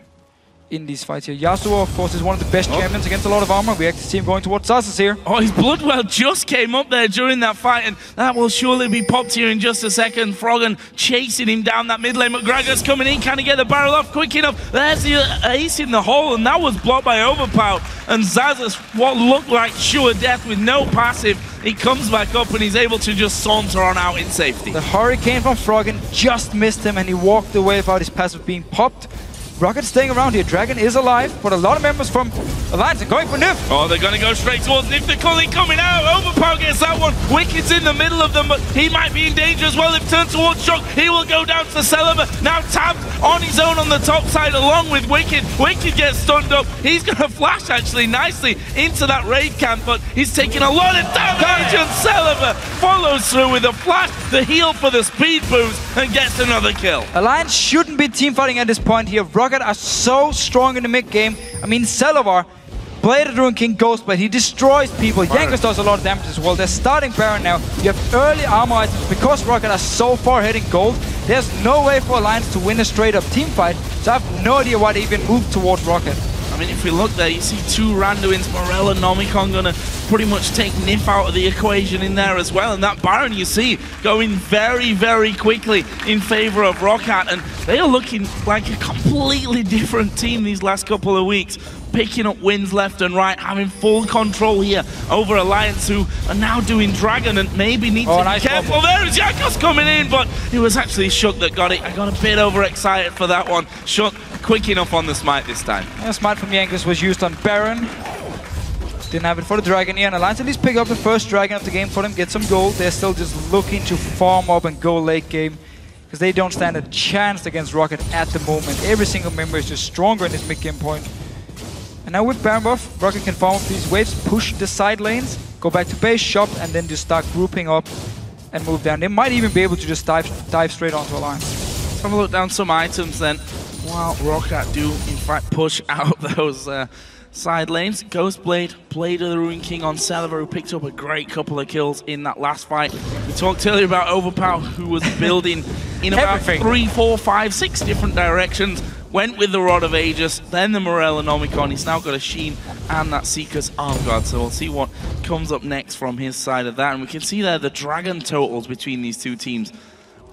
in these fights here. Yasuo, of course, is one of the best champions against a lot of armor. We actually see him going towards Xaxus here. Oh, his Bloodwell just came up there during that fight, and that will surely be popped here in just a second. Froggen chasing him down that mid lane. McGregor's coming in. Can he get the barrel off quick enough? There's the ace in the hole, and that was blocked by Overpow. And Xaxus, what looked like sure death with no passive, he comes back up and he's able to just saunter on out in safety. The Hurricane from Froggen just missed him, and he walked away without his passive being popped. Rocket staying around here. Dragon is alive, but a lot of members from Alliance are going for Nyph. Oh, they're going to go straight towards Nyph. They're coming out. Overpow gets that one. Wickd's in the middle of them, but he might be in danger as well. They've turned towards Shock. He will go down to Celaver. Now Tabzz on his own on the top side along with Wickd. Wickd gets stunned up. He's going to flash actually nicely into that raid camp, but he's taking a lot of damage, and Celaver follows through with a flash, the heal for the speed boost, and gets another kill. Alliance shouldn't be teamfighting at this point here. Rocket are so strong in the mid game. I mean, Celaver, Blade of the Ruin King, Ghost Blade, he destroys people. Jankos does a lot of damage as well. They're starting Baron now. You have early armor items. Because Rocket are so far ahead in gold, there's no way for Alliance to win a straight up team fight. So I have no idea why they even moved towards Rocket. I mean, if we look there, you see two randoins, Morel and Nomicon, gonna pretty much take Nyph out of the equation in there as well. And that Baron, you see, going very, very quickly in favor of Rocket. And they are looking like a completely different team these last couple of weeks. Picking up wins left and right, having full control here over Alliance, who are now doing Dragon and maybe need to be careful. There is Jankos coming in, but it was actually Shook that got it. I got a bit overexcited for that one. Shook quick enough on the smite this time. Yeah, smite from Jankos was used on Baron. Didn't have it for the Dragon here, and Alliance at least pick up the first Dragon of the game for them, get some gold. They're still just looking to farm up and go late game, because they don't stand a chance against Rocket at the moment. Every single member is just stronger in this mid game point. And now with Baron buff, Rocket can farm up these waves, push the side lanes, go back to base, shop, and then just start grouping up and move down. They might even be able to just dive straight onto Alliance. Let's have a look down some items then. While ROC do in fact push out those side lanes. Ghostblade, Blade of the Ruin King on Celaver, who picked up a great couple of kills in that last fight. We talked earlier about Overpow, who was building in about 3, 4, 5, 6 different directions. Went with the Rod of Aegis, then the Morellonomicon. He's now got a Sheen and that Seeker's Arm Guard, so we'll see what comes up next from his side of that. And we can see there the Dragon totals between these two teams.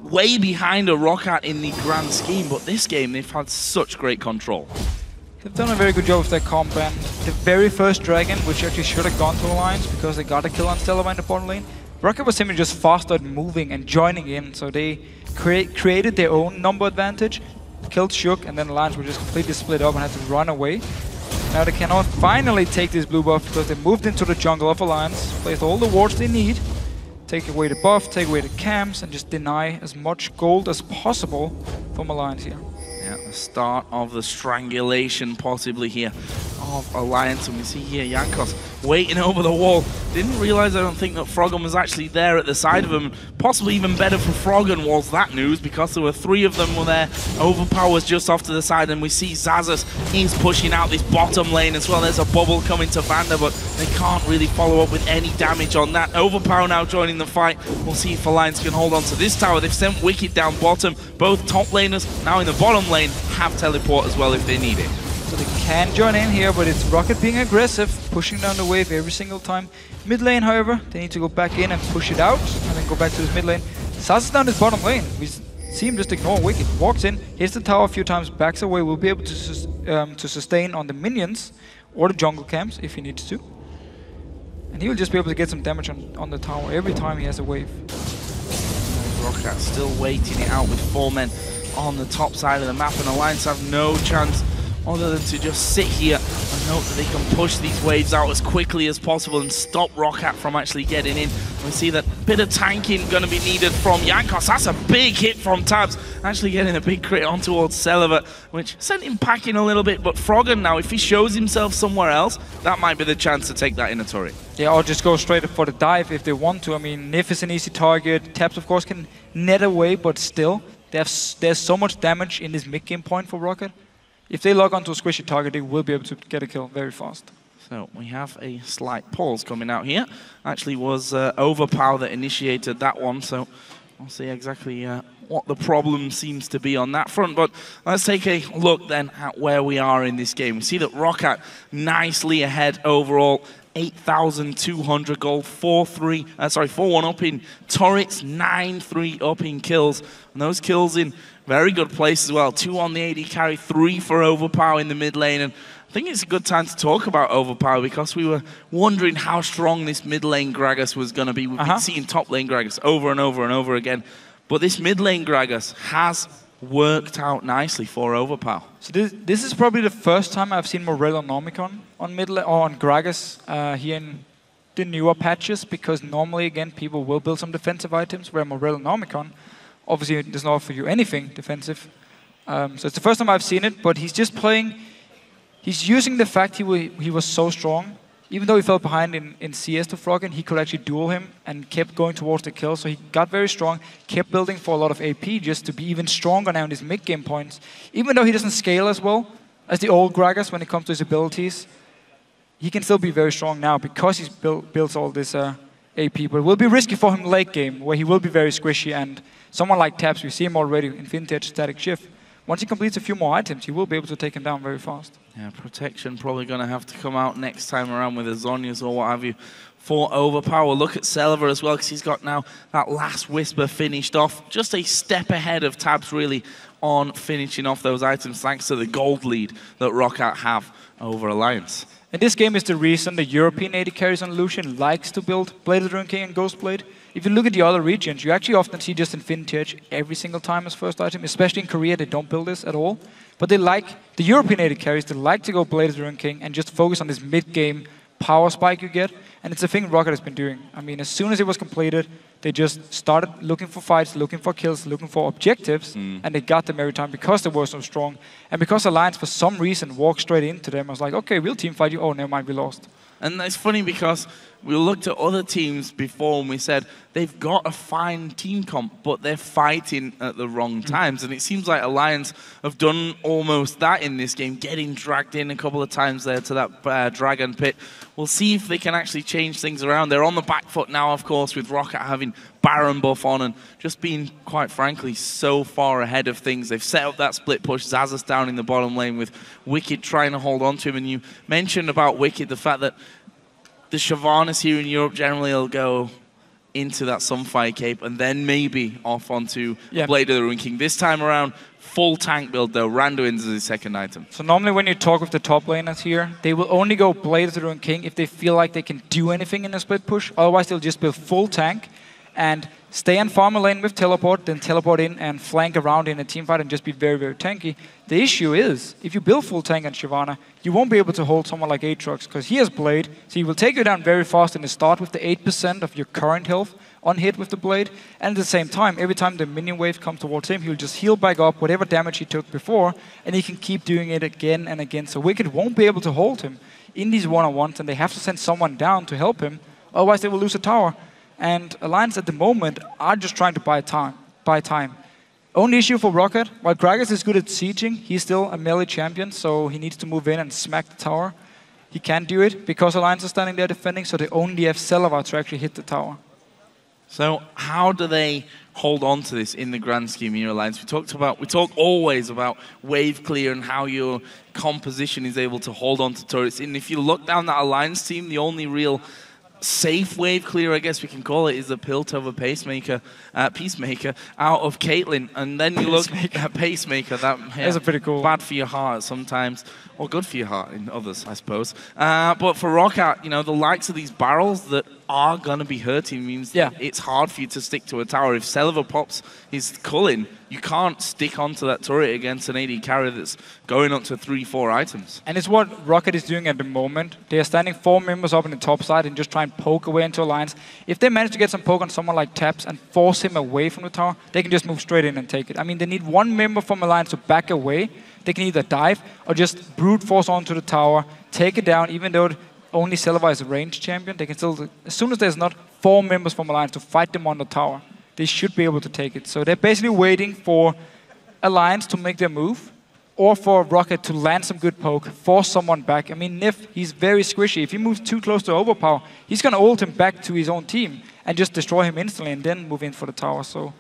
Way behind a ROC in the grand scheme, but this game they've had such great control. They've done a very good job with their comp, and the very first Dragon, which actually should have gone to Alliance because they got a kill on Celaver in the bottom lane, ROC was simply just faster at moving and joining in, so they created their own number advantage, killed Shook, and then Alliance were just completely split up and had to run away. Now they cannot finally take this blue buff because they moved into the jungle of Alliance, placed all the wards they need, take away the buff, take away the camps, and just deny as much gold as possible from Alliance here. Yeah, the start of the strangulation possibly here of Alliance, and we see here Jankos waiting over the wall. Didn't realize, I don't think, that Froggen was actually there at the side of him. Possibly even better for Froggen was that news, because there were 3 of them were there. Overpow was just off to the side, and we see Xaxus, he's pushing out this bottom lane as well. There's a bubble coming to VandeR, but they can't really follow up with any damage on that. Overpow now joining the fight. We'll see if Alliance can hold on to this tower. They've sent Wickd down bottom. Both top laners now in the bottom lane have teleport as well if they need it. So they can join in here, but it's ROC being aggressive, pushing down the wave every single time. Mid lane, however, they need to go back in and push it out, and then go back to this mid lane. Xaxus down this bottom lane. We see him just ignore Wickd. Walks in, hits the tower a few times, backs away. Will be able to sustain on the minions or the jungle camps if he needs to. And he will just be able to get some damage on the tower every time he has a wave. ROC still waiting it out with 4 men on the top side of the map, and Alliance have no chance other than to just sit here and note that they can push these waves out as quickly as possible and stop ROC from actually getting in. We see that bit of tanking going to be needed from Jankos. That's a big hit from Tabzz, actually getting a big crit on towards Celaver, which sent him packing a little bit. But Froggen now, if he shows himself somewhere else, that might be the chance to take that inner turret. Yeah, or just go straight for the dive if they want to. I mean, Nyph is an easy target. Tabzz, of course, can net away, but still, there's so much damage in this mid-game point for ROC. If they log onto a squishy target, they will be able to get a kill very fast. So we have a slight pause coming out here. Actually was Overpow that initiated that one, so we'll see exactly what the problem seems to be on that front. But let's take a look then at where we are in this game. We see that ROC nicely ahead overall. 8,200 gold, 4-1 up in turrets, 9-3 up in kills. And those kills in very good place as well. 2 on the AD carry, 3 for Overpow in the mid lane. And I think it's a good time to talk about Overpow because we were wondering how strong this mid lane Gragas was going to be. We've been seeing top lane Gragas over and over and over again. But this mid lane Gragas has worked out nicely for Overpow. So this is probably the first time I've seen Morellonomicon on mid lane, or on Gragas here in the newer patches, because normally, again, people will build some defensive items, where Morellonomicon obviously does not offer you anything defensive. So it's the first time I've seen it, but he's just playing, he's using the fact he was so strong. Even though he fell behind in CS to Froggen, he could actually duel him and kept going towards the kill. So he got very strong, kept building for a lot of AP just to be even stronger now in his mid-game points. Even though he doesn't scale as well as the old Gragas when it comes to his abilities, he can still be very strong now because he's built all this AP. But it will be risky for him late game, where he will be very squishy. And someone like Tabzz, we see him already in Vintage Static Shift. Once he completes a few more items, he will be able to take him down very fast. Yeah, protection probably going to have to come out next time around with the Zhonya's or what have you for Overpower. Look at Celaver as well, because he's got now that last Whisper finished off. Just a step ahead of Tabzz, really, on finishing off those items, thanks to the gold lead that ROC have over Alliance. And this game is the reason the European AD carries on Lucian likes to build Blade of the Ruin King and Ghostblade. If you look at the other regions, you actually often see just Infinity Edge every single time as first item, especially in Korea, they don't build this at all. But they like, the European AD carries, they like to go Blade of the Ruin King and just focus on this mid-game power spike you get. And it's a thing ROC has been doing. I mean, as soon as it was completed, they just started looking for fights, looking for kills, looking for objectives, and they got them every time because they were so strong. And because Alliance, for some reason, walked straight into them, I was like, okay, we'll team fight you. Oh, never mind, we lost. And it's funny because we looked at other teams before and we said they've got a fine team comp, but they're fighting at the wrong times. And it seems like Alliance have done almost that in this game, getting dragged in a couple of times there to that Dragon Pit. We'll see if they can actually change things around. They're on the back foot now, of course, with Rocket having Baron buff on and just being, quite frankly, so far ahead of things. They've set up that split push, Xaxus down in the bottom lane with Wickd trying to hold on to him. And you mentioned about Wickd, the fact that the Shyvanas here in Europe generally will go into that Sunfire Cape and then maybe off onto Blade of the Ruin King. This time around, full tank build though. Randuin's is his second item. So normally when you talk with the top laners here, they will only go Blade of the Ruin King if they feel like they can do anything in a split push. Otherwise, they'll just build full tank and stay in farmer lane with teleport, then teleport in and flank around in a team fight and just be very, very tanky. The issue is, if you build full tank on Shyvana, you won't be able to hold someone like Aatrox, because he has Blade, so he will take you down very fast in the start with the 8% of your current health on hit with the Blade, and at the same time, every time the minion wave comes towards him, he'll just heal back up whatever damage he took before, and he can keep doing it again and again. So Wickd won't be able to hold him in these one-on-ones, and they have to send someone down to help him, otherwise they will lose a tower. And Alliance at the moment are just trying to buy time. Only issue for Rocket, while Gragas is good at sieging, he's still a melee champion, so he needs to move in and smack the tower. He can't do it because Alliance is standing there defending, so they only have Celaver to actually hit the tower. So how do they hold on to this in the grand scheme of your Alliance? We talk always about wave clear and how your composition is able to hold on to turrets. And if you look down that Alliance team, the only real safe wave clear, I guess we can call it, is the Piltover Peacemaker out of Caitlyn. And then you look at Pacemaker, that's a pretty cool. Bad for your heart sometimes, or good for your heart in others, I suppose. But for Rocket, you know, the likes of these barrels that are going to be hurting means that it's hard for you to stick to a tower. If Celaver pops his Cullen, you can't stick onto that turret against an AD carry that's going up to 3-4 items. And it's what Rocket is doing at the moment. They are standing 4 members up in the top side and just try and poke away into Alliance. If they manage to get some poke on someone like Tabzz and force him away from the tower, they can just move straight in and take it. I mean, they need 1 member from Alliance to back away. They can either dive or just brute force onto the tower, take it down, even though only Celaver is a ranged champion. They can still, as soon as there's not 4 members from Alliance to fight them on the tower, they should be able to take it. So they're basically waiting for Alliance to make their move, or for Rocket to land some good poke, force someone back. I mean, Nyph, he's very squishy. If he moves too close to Overpow, he's going to ult him back to his own team and just destroy him instantly and then move in for the tower. So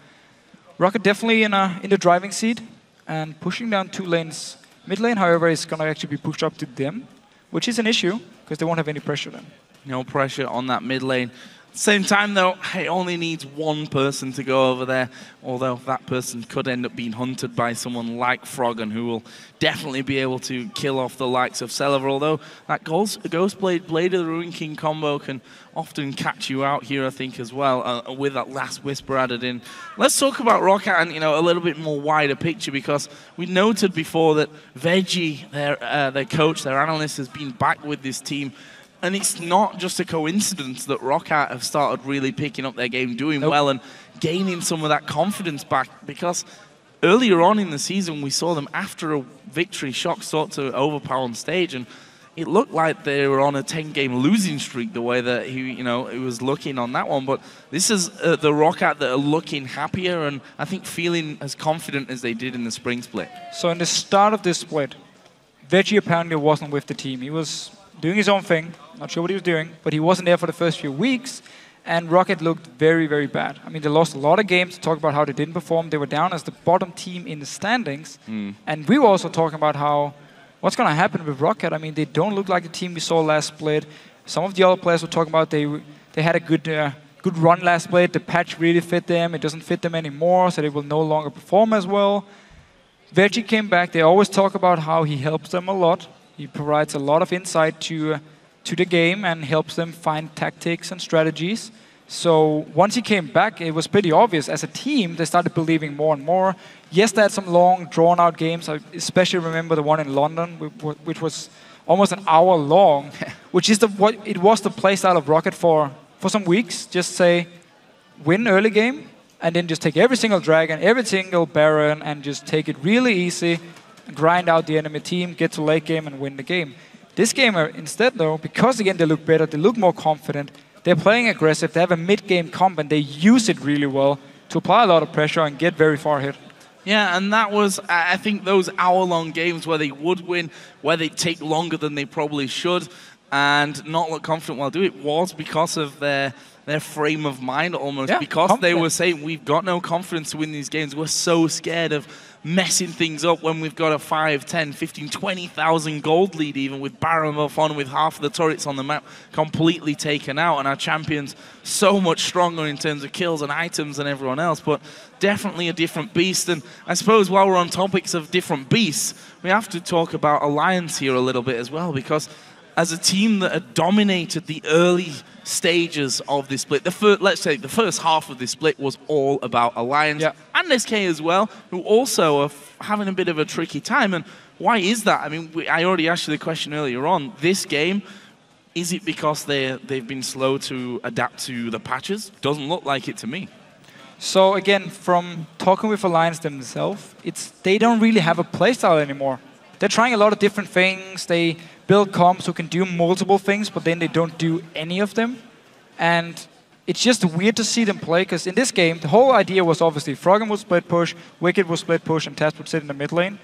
Rocket definitely in the driving seat and pushing down 2 lanes. Mid lane, however, is going to actually be pushed up to them, which is an issue because they won't have any pressure then. No pressure on that mid lane. Same time though, it only needs 1 person to go over there, although that person could end up being hunted by someone like Froggen, who will definitely be able to kill off the likes of Celaver, although that Ghostblade Blade of the Ruin King combo can often catch you out here, I think, as well, with that last Whisper added in. Let's talk about Rocket and, you know, a little bit more wider picture, because we noted before that Veggie, their coach, their analyst, has been back with this team. And it's not just a coincidence that Rocket have started really picking up their game, doing well and gaining some of that confidence back, because earlier on in the season we saw them after a victory shock sort to Overpow on stage, and it looked like they were on a 10-game losing streak the way that he was looking on that one. But this is the Rocket that are looking happier and I think feeling as confident as they did in the spring split. So in the start of this split, Veggie apparently wasn't with the team. He was doing his own thing, not sure what he was doing, but he wasn't there for the first few weeks, and Rocket looked very, very bad. I mean, they lost a lot of games to talk about how they didn't perform. They were down as the bottom team in the standings, and we were also talking about how, what's going to happen with Rocket? I mean, they don't look like the team we saw last split. Some of the other players were talking about they had a good run last split. The patch really fit them. It doesn't fit them anymore, so they will no longer perform as well. Veggie came back. They always talk about how he helps them a lot. He provides a lot of insight to the game and helps them find tactics and strategies. So once he came back, it was pretty obvious. As a team, they started believing more and more. Yes, they had some long, drawn-out games. I especially remember the one in London, which was almost an hour long, which is it was the playstyle of Rocket for some weeks. Just say, win early game, and then just take every single dragon, every single baron, and just take it really easy, grind out the enemy team, get to late game, and win the game. This game, instead, though, because again they look better, they look more confident, they're playing aggressive. They have a mid-game comp, and they use it really well to apply a lot of pressure and get very far ahead. Yeah, and that was, I think, those hour-long games where they would win, where they take longer than they probably should, and not look confident while doing it, was because of their frame of mind almost. Yeah, because they were saying, we've got no confidence to win these games. We're so scared of messing things up when we've got a 5, 10, 15, 20,000 gold lead even with Baron on with half of the turrets on the map completely taken out, and our champion's so much stronger in terms of kills and items than everyone else, but definitely a different beast. And I suppose while we're on topics of different beasts, we have to talk about Alliance here a little bit as well, because as a team that had dominated the early stages of this split, let's say the first half of this split was all about Alliance, and SK as well, who also are having a bit of a tricky time. And why is that? I mean, I already asked you the question earlier on. This game, is it because they've been slow to adapt to the patches? Doesn't look like it to me. So again, from talking with Alliance themselves, they don't really have a playstyle anymore. They're trying a lot of different things. They build comps who can do multiple things, but then they don't do any of them. And it's just weird to see them play, because in this game, the whole idea was obviously Froggen would split push, Wickd would split push, and Tabzz would sit in the mid lane.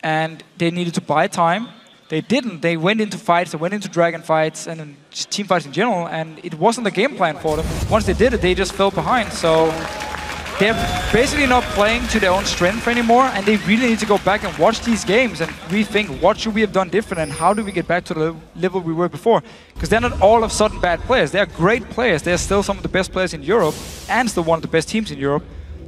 And they needed to buy time. They didn't. They went into fights, they went into dragon fights, and just team fights in general, and it wasn't the game plan for them. Once they did it, they just fell behind. So they're basically not playing to their own strength anymore, and they really need to go back and watch these games and rethink what should we have done different and how do we get back to the level we were before. Because they're not all of a sudden bad players. They're great players. They're still some of the best players in Europe and still one of the best teams in Europe.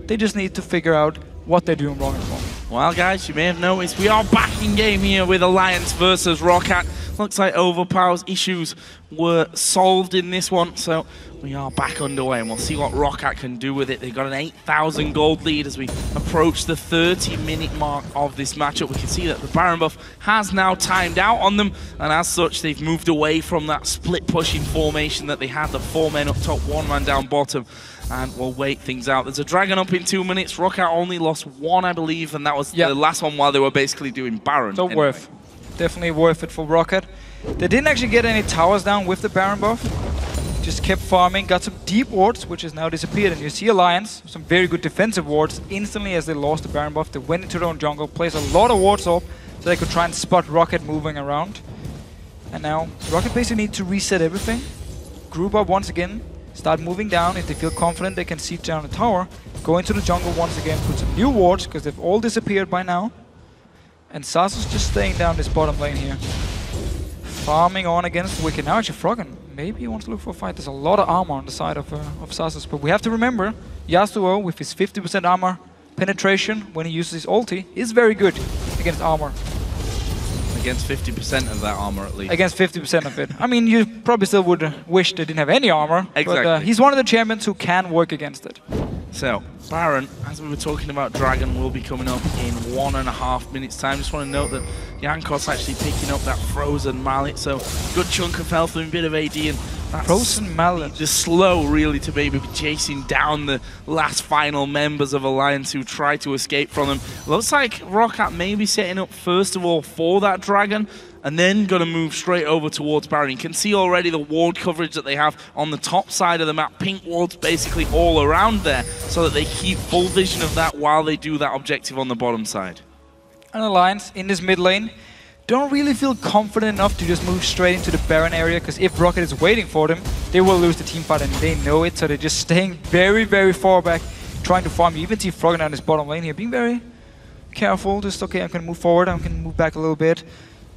They just need to figure out what they're doing wrong at the moment. Well, guys, you may have noticed we are back in game here with Alliance versus ROC. Looks like Overpow's issues were solved in this one, so we are back underway, and we'll see what ROC can do with it. They've got an 8,000 gold lead as we approach the 30-minute mark of this matchup. We can see that the Baron buff has now timed out on them, and as such, they've moved away from that split pushing formation that they had, the 4 men up top, 1 man down bottom, and we'll wait things out. There's a Dragon up in 2 minutes. ROC only lost 1, I believe, and that was the last one while they were basically doing Baron. So worth. Definitely worth it for ROC. They didn't actually get any towers down with the Baron buff. Just kept farming, got some deep wards, which has now disappeared. And you see Alliance, some very good defensive wards. Instantly as they lost the Baron buff, they went into their own jungle, placed a lot of wards up so they could try and spot ROC moving around. And now ROC basically need to reset everything, group up once again, start moving down. If they feel confident, they can siege down the tower, go into the jungle once again, put some new wards, because they've all disappeared by now. And Xaxus just staying down this bottom lane here. Farming on against Wickd. Now actually Froggen, maybe he wants to look for a fight. There's a lot of armor on the side of Xaxus, but we have to remember, Yasuo with his 50% armor penetration when he uses his ulti is very good against armor. Against 50% of that armor at least. Against 50% of it. I mean, you probably still would wish they didn't have any armor, but he's one of the champions who can work against it. So, Baron, as we were talking about, Dragon will be coming up in 1.5 minutes time. Just want to note that Jankos actually picking up that frozen mallet, so good chunk of health and a bit of AD, and that's frozen mallet. Just slow really to maybe be chasing down the last final members of Alliance who try to escape from them. Looks like ROC maybe setting up first of all for that Dragon, and then going to move straight over towards Baron. You can see already the ward coverage that they have on the top side of the map. Pink wards basically all around there, so that they keep full vision of that while they do that objective on the bottom side. And Alliance in this mid lane don't really feel confident enough to just move straight into the Baron area, because if ROC is waiting for them, they will lose the team fight, and they know it, so they're just staying very, very far back, trying to farm. You even see Froggen on this bottom lane here, being very careful. Just, okay, I'm going to move forward, I'm going to move back a little bit.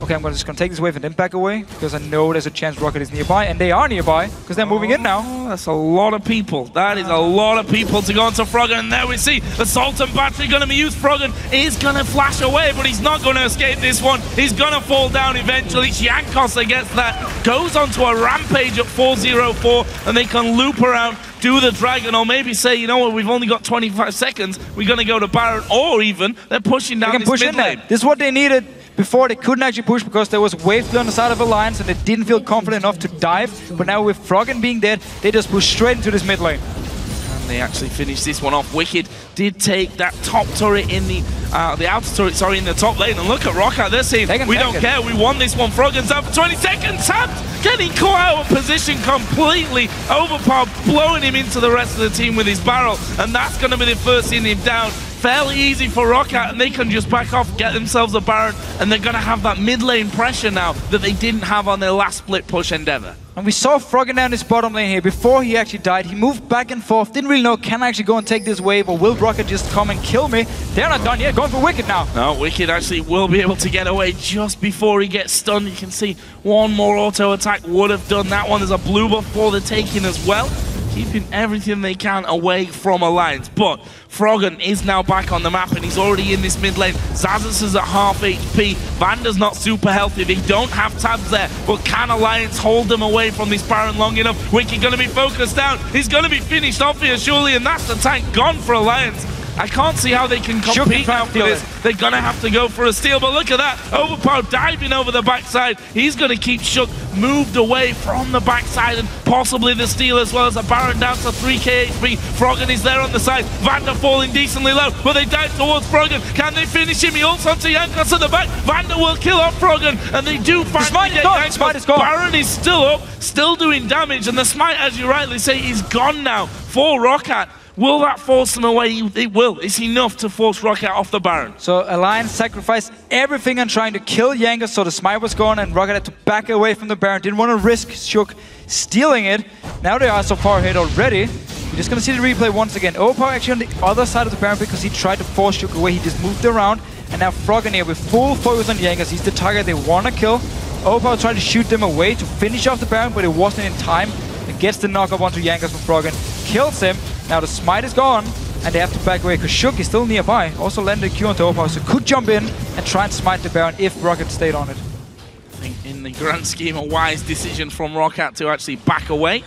Okay, I'm just going to take this wave and then back away, because I know there's a chance ROC is nearby, and they are nearby, because they're moving in now. That's a lot of people. That is a lot of people to go onto Froggen, and there we see the Sultan battery going to be used. Froggen is going to flash away, but he's not going to escape this one. He's going to fall down eventually. Jankos against that goes onto a rampage at 404, and they can loop around, do the Dragon, or maybe say, you know what, we've only got 25 seconds, we're going to go to Baron, or even they're pushing down this mid lane. This is what they needed. Before, they couldn't actually push because there was wave on the side of Alliance and they didn't feel confident enough to dive. But now with Froggen being dead, they just push straight into this mid lane. And they actually finished this one off. Wickd did take that top turret in the outer turret, sorry, in the top lane. And look at ROC, they're saying, we don't care, we won this one. Froggen's out for 20 seconds. Tabzz getting caught out of position completely. Overpow blowing him into the rest of the team with his barrel, and that's going to be the first inning down. Fairly easy for ROC, and they can just back off, get themselves a Baron, and they're going to have that mid lane pressure now that they didn't have on their last split push endeavor. And we saw Froggen down his bottom lane here. Before he actually died, he moved back and forth. Didn't really know, can I actually go and take this wave, or will ROC just come and kill me? They're not done yet. Going for Wickd now. No, Wickd actually will be able to get away just before he gets stunned. You can see one more auto attack would have done that one. There's a blue buff for the taking as well, keeping everything they can away from Alliance. But Froggen is now back on the map, and he's already in this mid lane. Xaxus is at half HP. VandeR's not super healthy. They don't have Tabzz there, but can Alliance hold them away from this Baron long enough? Wickd going to be focused down. He's going to be finished off here, surely, and that's the tank gone for Alliance. I can't see how they can compete now for this. They're going to have to go for a steal, but look at that. Overpow diving over the backside. He's going to keep Shook moved away from the backside, and possibly the steal as well, as a Baron down to 3k HP. Froggen is there on the side. VandeR falling decently low, but they dive towards Froggen. Can they finish him? He ults onto Jankos at the back. VandeR will kill off Froggen, and they do finally get Jankos. Smite is gone. Baron is still up, still doing damage, and the smite, as you rightly say, is gone now for ROC. Will that force them away? It will. It's enough to force ROC off the Baron. So Alliance sacrificed everything on trying to kill Jankos, so the smite was gone, and ROC had to back away from the Baron. Didn't want to risk Shook stealing it. Now they are so far ahead already. We're just going to see the replay once again. Overpow actually on the other side of the Baron because he tried to force Shook away. He just moved around. And now Froggen here with full focus on Jankos. He's the target they want to kill. Overpow tried to shoot them away to finish off the Baron, but it wasn't in time. It gets the knock up onto Jankos from Froggen. Kills him. Now the smite is gone, and they have to back away because Shook is still nearby. Also landed a Q onto Overpow, so could jump in and try and smite the Baron if ROC stayed on it. I think in the grand scheme, a wise decision from ROC to actually back away.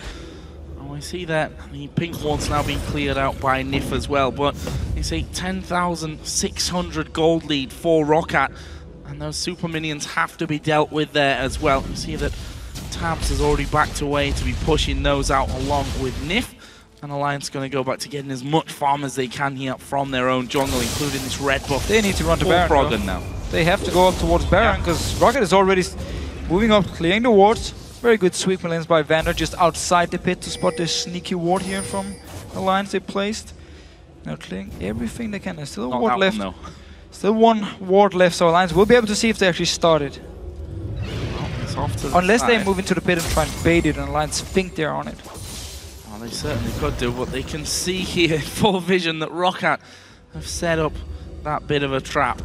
And we see that the pink ward's now being cleared out by Nyph as well, but it's a 10,600 gold lead for ROC, and those super minions have to be dealt with there as well. You see that Tabzz has already backed away to be pushing those out along with Nyph. And Alliance going to go back to getting as much farm as they can here from their own jungle, including this red buff. They need to run to Baron Froggen now. They have to go up towards Baron because ROC is already moving up, clearing the wards. Very good sweep lanes by VandeR just outside the pit to spot this sneaky ward here from Alliance they placed. Now clearing everything they can. There's still a ward left. No. Still one ward left, so Alliance will be able to see if they actually started. Unless they move into the pit and try and bait it, and Alliance think they're on it. They certainly could do, but they can see here in full vision that ROC have set up that bit of a trap.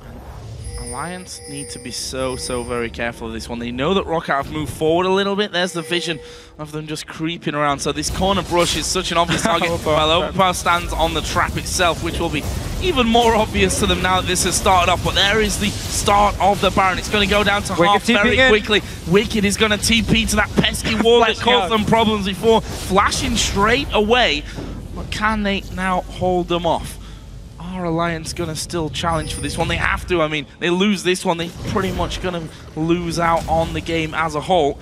And Alliance need to be so very careful of this one. They know that ROC have moved forward a little bit. There's the vision of them just creeping around. So this corner brush is such an obvious target, while Overpow stands on the trap itself, which will be even more obvious to them now that this has started off. But there is the start of the Baron. It's going to go down to half very quickly. Wickd is going to TP to that pesky wall that caused them problems before, flashing straight away. But can they now hold them off? Are Alliance going to still challenge for this one? They have to. I mean, they lose this one, they're pretty much going to lose out on the game as a whole.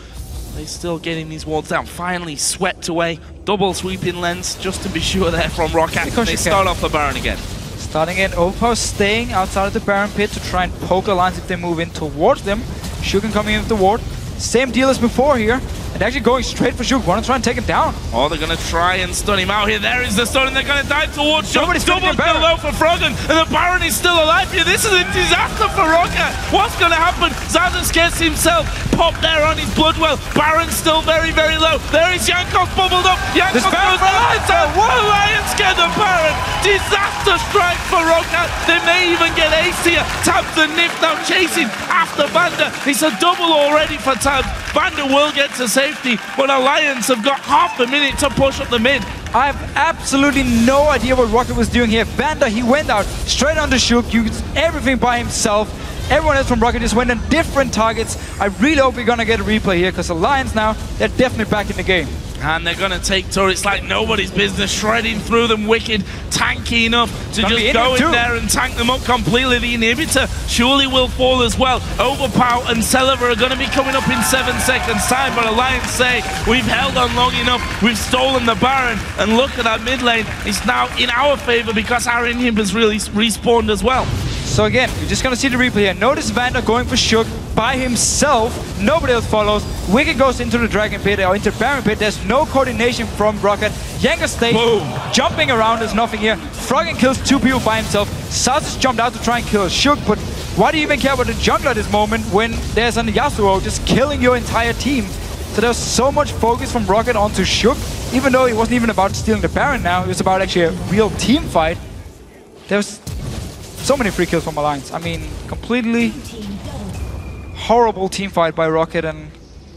They're still getting these wards down. Finally swept away. Double sweeping lens just to be sure there from ROC. They start off the Baron again. Starting in, Overpow staying outside of the Baron pit to try and poke Alliance if they move in towards them. Shuken coming in with the ward. Same deal as before here. And actually going straight for Shook. Want to try and take him down. Oh, they're going to try and stun him out here. There is the stun, and they're going to dive towards Shook. Double kill low for Froggen, and the Baron is still alive here. This is a disaster for ROC. What's going to happen? Xaxus gets himself popped there on his Bloodwell. Baron's still very low. There is Jankos bubbled up. Jankos goes Alliance out. Alliance get the Baron. Disaster strike for ROC. They may even get ace here. Tabzz and Nyph now chasing after VandeR. It's a double already for Tabzz. VandeR will get to safety, but Alliance have got half a minute to push up the mid. I have absolutely no idea what ROC was doing here. VandeR, he went out straight onto Shook, used everything by himself. Everyone else from ROC just went on different targets. I really hope we're going to get a replay here, because Alliance now, they're definitely back in the game. And they're going to take turrets like nobody's business, shredding through them. Wickd tanky enough to just go in there and tank them up completely. The inhibitor surely will fall as well. Overpow and Celaver are going to be coming up in 7 seconds time, but Alliance say, we've held on long enough, we've stolen the Baron, and look at that mid lane. It's now in our favor because our inhib has really respawned as well. So again, you're just gonna see the replay here. Notice VandeR going for Shook by himself. Nobody else follows. Wickd goes into the Dragon Pit or into Baron Pit. There's no coordination from Rocket. Jankos stays jumping around. There's nothing here. Froggen kills 2 people by himself. Xaxus jumped out to try and kill Shook, but why do you even care about the jungler at this moment when there's an Yasuo just killing your entire team? So there's so much focus from Rocket onto Shook, even though it wasn't even about stealing the Baron now. It was about actually a real team fight. There's so many free kills from Alliance. I mean, completely horrible team fight by Rocket and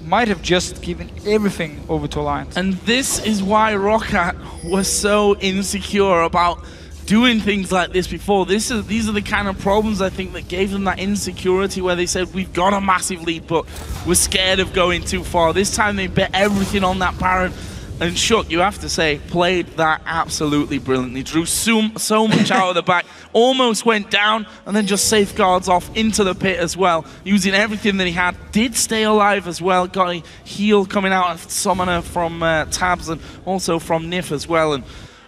might have just given everything over to Alliance. And this is why Rocket was so insecure about doing things like this before. These are the kind of problems I think that gave them that insecurity where they said, we've got a massive lead, but we're scared of going too far. This time they bet everything on that Baron. And Shook, you have to say, played that absolutely brilliantly. Drew so much out of the back, almost went down, and then just safeguards off into the pit as well, using everything that he had. Did stay alive as well, got a heal coming out of Summoner from Tabzz and also from Nyph as well. And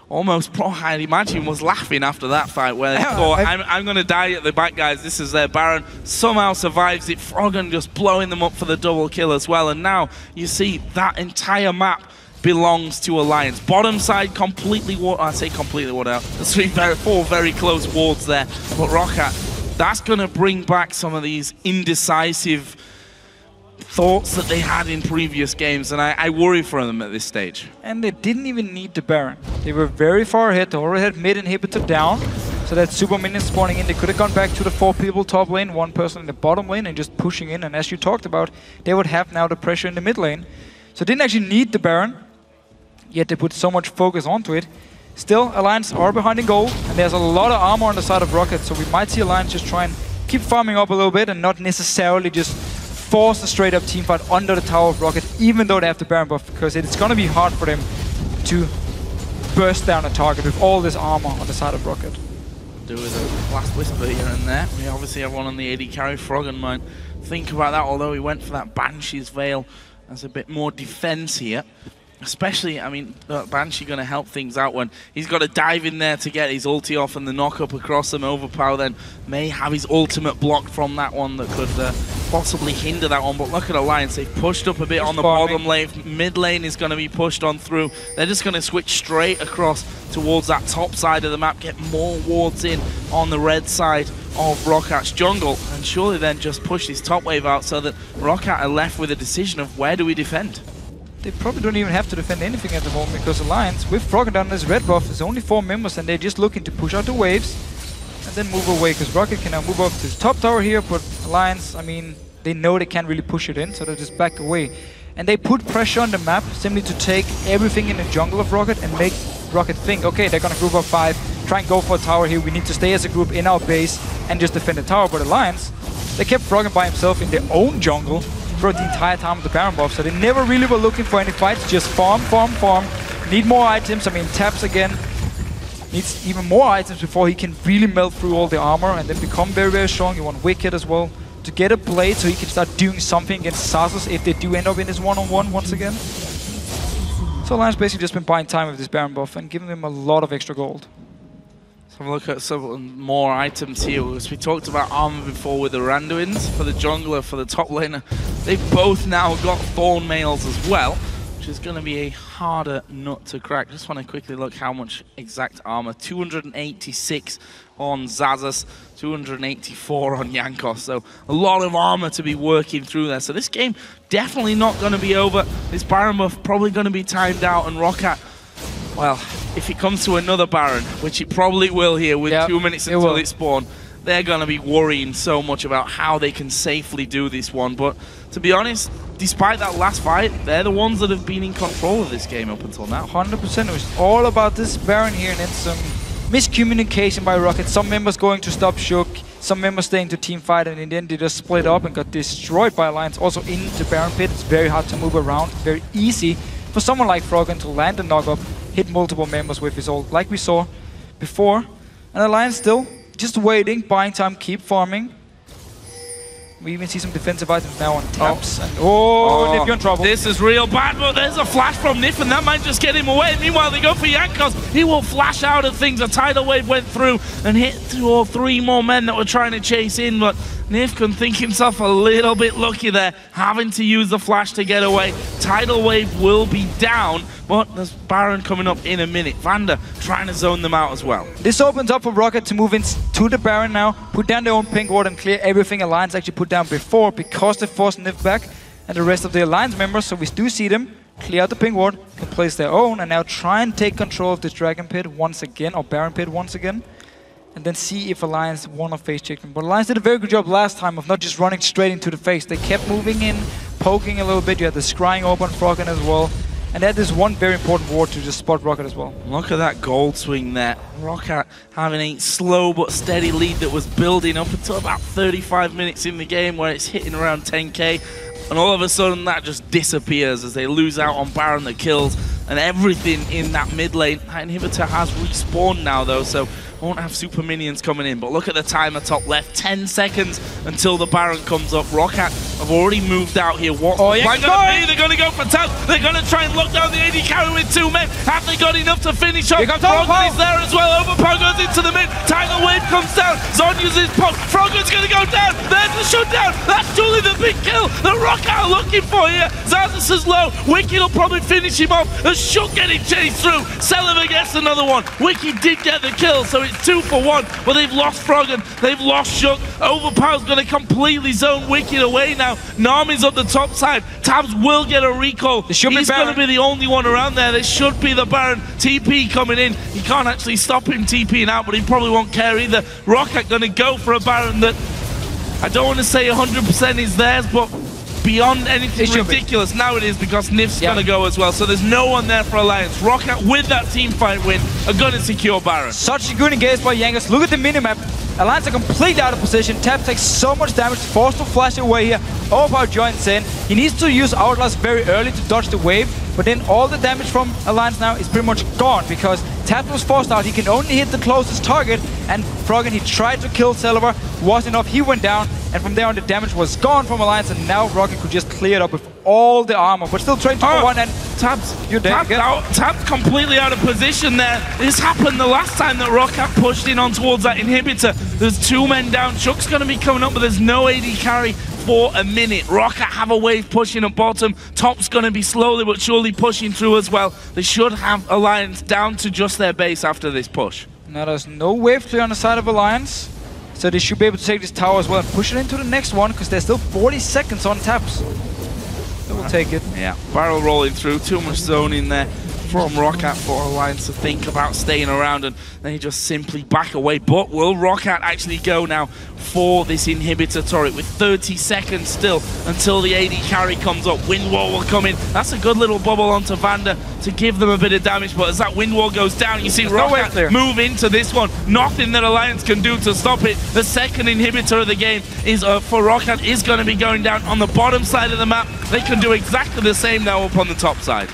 almost, I'd imagine, was laughing after that fight where they thought, I'm going to die at the back, guys. This is their Baron. Somehow survives it. Froggen just blowing them up for the double kill as well. And now you see that entire map belongs to Alliance. Bottom side completely I say completely watered out. There's 4 very close wards there. But Rocket, that's going to bring back some of these indecisive thoughts that they had in previous games, and I worry for them at this stage. And they didn't even need the Baron. They were very far ahead. They already had mid inhibitor down, so that super minion spawning in. They could have gone back to the 4 people top lane, 1 person in the bottom lane, and just pushing in. And as you talked about, they would have now the pressure in the mid lane. So didn't actually need the Baron, yet they put so much focus onto it. Still, Alliance are behind in goal, and there's a lot of armor on the side of Rocket, so we might see Alliance just try and keep farming up a little bit and not necessarily just force a straight up team fight under the tower of Rocket, even though they have the Baron buff, because it's going to be hard for them to burst down a target with all this armor on the side of Rocket. Do with a last whisper here and there. We obviously have one on the AD carry. Froggen might think about that, although he went for that Banshee's Veil as a bit more defense here. Especially, I mean, Banshee going to help things out when he's got to dive in there to get his ulti off and the knock-up across him. Overpow then may have his ultimate blocked from that one that could possibly hinder that one. But look at Alliance, they've pushed up a bit on the bottom lane. Mid lane is going to be pushed on through. They're just going to switch straight across towards that top side of the map, get more wards in on the red side of Rockat's jungle, and surely then just push this top wave out so that Rockat are left with a decision of where do we defend. They probably don't even have to defend anything at the moment, because Alliance, with Froggen down this red buff, is only 4 members, and they're just looking to push out the waves and then move away, because Rocket can now move up to the top tower here, but Alliance, I mean, they know they can't really push it in, so they just back away. And they put pressure on the map simply to take everything in the jungle of Rocket and make Rocket think, okay, they're gonna group up 5, try and go for a tower here, we need to stay as a group in our base and just defend the tower. But Alliance, they kept Froggen by himself in their own jungle throughout the entire time of the Baron buff, so they never really were looking for any fights, just farm, farm, farm. Need more items. I mean, Tabzz again needs even more items before he can really melt through all the armor and then become very, very strong. You want Wickd as well to get a blade so he can start doing something against Xaxus if they do end up in this one-on-one once again. So Alliance basically just been buying time with this Baron buff and giving them a lot of extra gold. Have a look at some more items here. As we talked about armor before with the Randuins for the jungler, for the top laner. They've both now got Thorn Mails as well, which is going to be a harder nut to crack. Just want to quickly look how much exact armor. 286 on Xaxus, 284 on Jankos. So a lot of armor to be working through there. So this game definitely not going to be over. This Baron buff probably going to be timed out, and Rocket, well, if it comes to another Baron, which it probably will here with 2 minutes until it spawns, they're going to be worrying so much about how they can safely do this one. But to be honest, despite that last fight, they're the ones that have been in control of this game up until now. 100%. It was all about this Baron here, and then some miscommunication by Rocket. Some members going to stop Shook, some members staying to team fight, and in the end they just split up and got destroyed by Alliance. Also into Baron Pit, it's very hard to move around, very easy for someone like Froggen to land a knock-up, hit multiple members with his ult, like we saw before. And Alliance still just waiting, buying time, keep farming. We even see some defensive items now on Tabzz. Nyph, you're in trouble. This is real bad, but there's a flash from Nyph, and that might just get him away. Meanwhile, they go for Jankos. He will flash out of things. A tidal wave went through and hit 2 or 3 more men that were trying to chase in, but Nyph can think himself a little bit lucky there, having to use the flash to get away. Tidal wave will be down, but there's Baron coming up in a minute. VandeR trying to zone them out as well. This opens up for Rocket to move into the Baron now, put down their own pink ward and clear everything Alliance actually put down before, because they forced Nyph back and the rest of the Alliance members, so we do see them clear out the pink ward, can place their own, and now try and take control of this Dragon Pit once again, or Baron Pit once again, and then see if Alliance want to face check them. But Alliance did a very good job last time of not just running straight into the face. They kept moving in, poking a little bit. You had the scrying over on Froggen as well. And that is one very important ward to just spot Rocket as well. Look at that gold swing there. Rocket having a slow but steady lead that was building up until about 35 minutes in the game, where it's hitting around 10k. And all of a sudden that just disappears as they lose out on Baron the kills and everything in that mid lane. That inhibitor has respawned now though, so won't have super minions coming in. But look at the timer top left, 10 seconds until the Baron comes up. Rocket have already moved out here. What's the plan gonna be? They're gonna go for Tabzz. They're gonna try and lock down the AD carry with 2 men. Have they got enough to finish off? Froggen is there as well. Overpow goes into the mid. Tidal wave comes down. Zon uses pop. Froggen's gonna go down. There's the shutdown. That's truly the big kill that Rocket are looking for here. Xaxus is low. Wickd will probably finish him off. The Shook getting chased through. Celaver gets another one. Wickd did get the kill, so it's 2 for 1, but they've lost Froggen, they've lost Shook. Overpow's going to completely zone Wickd away now. Nami's up the top side. Tabzz will get a recall. He's going to be the only one around there. This should be the Baron. TP coming in. You can't actually stop him TPing out, but he probably won't care either. Rocket going to go for a Baron that I don't want to say 100% is theirs, but beyond anything ridiculous. Now it is, because Nyph's going to go as well. So there's no one there for Alliance. Rocket, with that team fight win, are going to secure Baron. Such a good engage by Jankos. Look at the minimap. Alliance are completely out of position. Tabzz takes so much damage, forced to flash away here. Overpow joins in. He needs to use Outlast very early to dodge the wave, but then all the damage from Alliance now is pretty much gone, because Tabzz was forced out. He can only hit the closest target, and Froggen, he tried to kill Celaver, wasn't enough, he went down, and from there on the damage was gone from Alliance, and now Rocket could just clear it up with all the armor, but still trying to go one, and Tabzz, you're dead again. Tabzz completely out of position there. This happened the last time that Rocket pushed in on towards that inhibitor. There's 2 men down. Shook's going to be coming up, but there's no AD carry for a minute. Rocket have a wave pushing at bottom. Top's going to be slowly but surely pushing through as well. They should have Alliance down to just their base after this push. Now there's no wave clear on the side of Alliance, so they should be able to take this tower as well and push it into the next one, because there's still 40 seconds on Tabzz. So we'll take it. Yeah, barrel rolling through, too much zoning there from Rocket for Alliance to think about staying around, and they just simply back away. But will Rocket actually go now for this inhibitor turret with 30 seconds still until the AD carry comes up? Wind wall will come in. That's a good little bubble onto VandeR to give them a bit of damage, but as that wind wall goes down, you see Rocket move into this one. Nothing that Alliance can do to stop it. The second inhibitor of the game is for Rocket is going to be going down on the bottom side of the map. They can do exactly the same now up on the top side.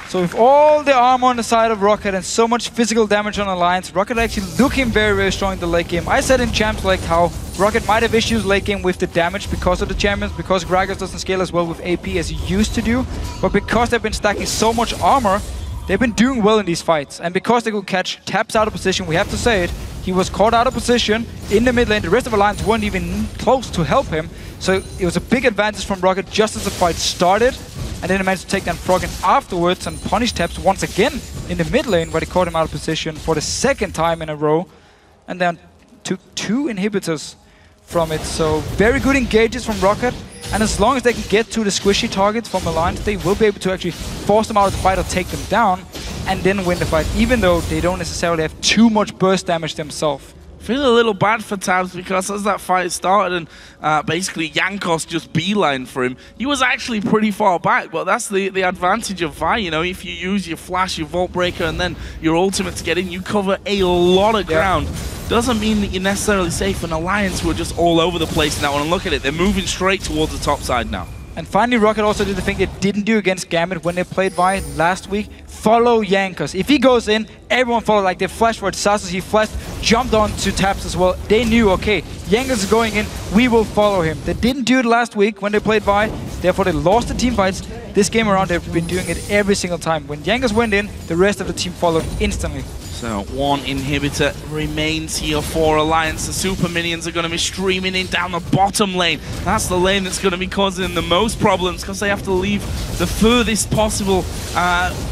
So with all the armor on the side of Rocket and so much physical damage on Alliance, Rocket actually looking very, very strong in the late game. I said in Champs like how Rocket might have issues late game with the damage because of the champions, because Xaxus doesn't scale as well with AP as he used to do. But because they've been stacking so much armor, they've been doing well in these fights. And because they could catch Tabzz out of position, we have to say it, he was caught out of position in the mid lane. The rest of Alliance weren't even close to help him. So it was a big advantage from Rocket just as the fight started. And then he managed to take down Froggen afterwards and punish Tabzz once again in the mid lane, where they caught him out of position for the 2nd time in a row. And then took 2 inhibitors from it. So very good engages from Rocket. And as long as they can get to the squishy targets from Alliance, they will be able to actually force them out of the fight or take them down and then win the fight, even though they don't necessarily have too much burst damage themselves. Feel a little bad for Tabzz, because as that fight started and basically Jankos just beeline for him, he was actually pretty far back, but that's the advantage of Vi. You know, if you use your flash, your Vault Breaker, and then your ultimate to get in, you cover a lot of ground. Doesn't mean that you're necessarily safe. An Alliance who are just all over the place now, and look at it, they're moving straight towards the top side now. And finally, Rocket also did the thing they didn't do against Gambit when they played Vi last week. follow Jankos. If he goes in, everyone follow. Like they flashed for Xaxus, he flashed, jumped on to Tabzz as well. They knew, okay, Jankos is going in, we will follow him. They didn't do it last week when they played Vi, therefore they lost the team fights. This game around, they've been doing it every single time. When Jankos went in, the rest of the team followed instantly. So one inhibitor remains here for Alliance. The super minions are going to be streaming in down the bottom lane. That's the lane that's going to be causing the most problems because they have to leave the furthest possible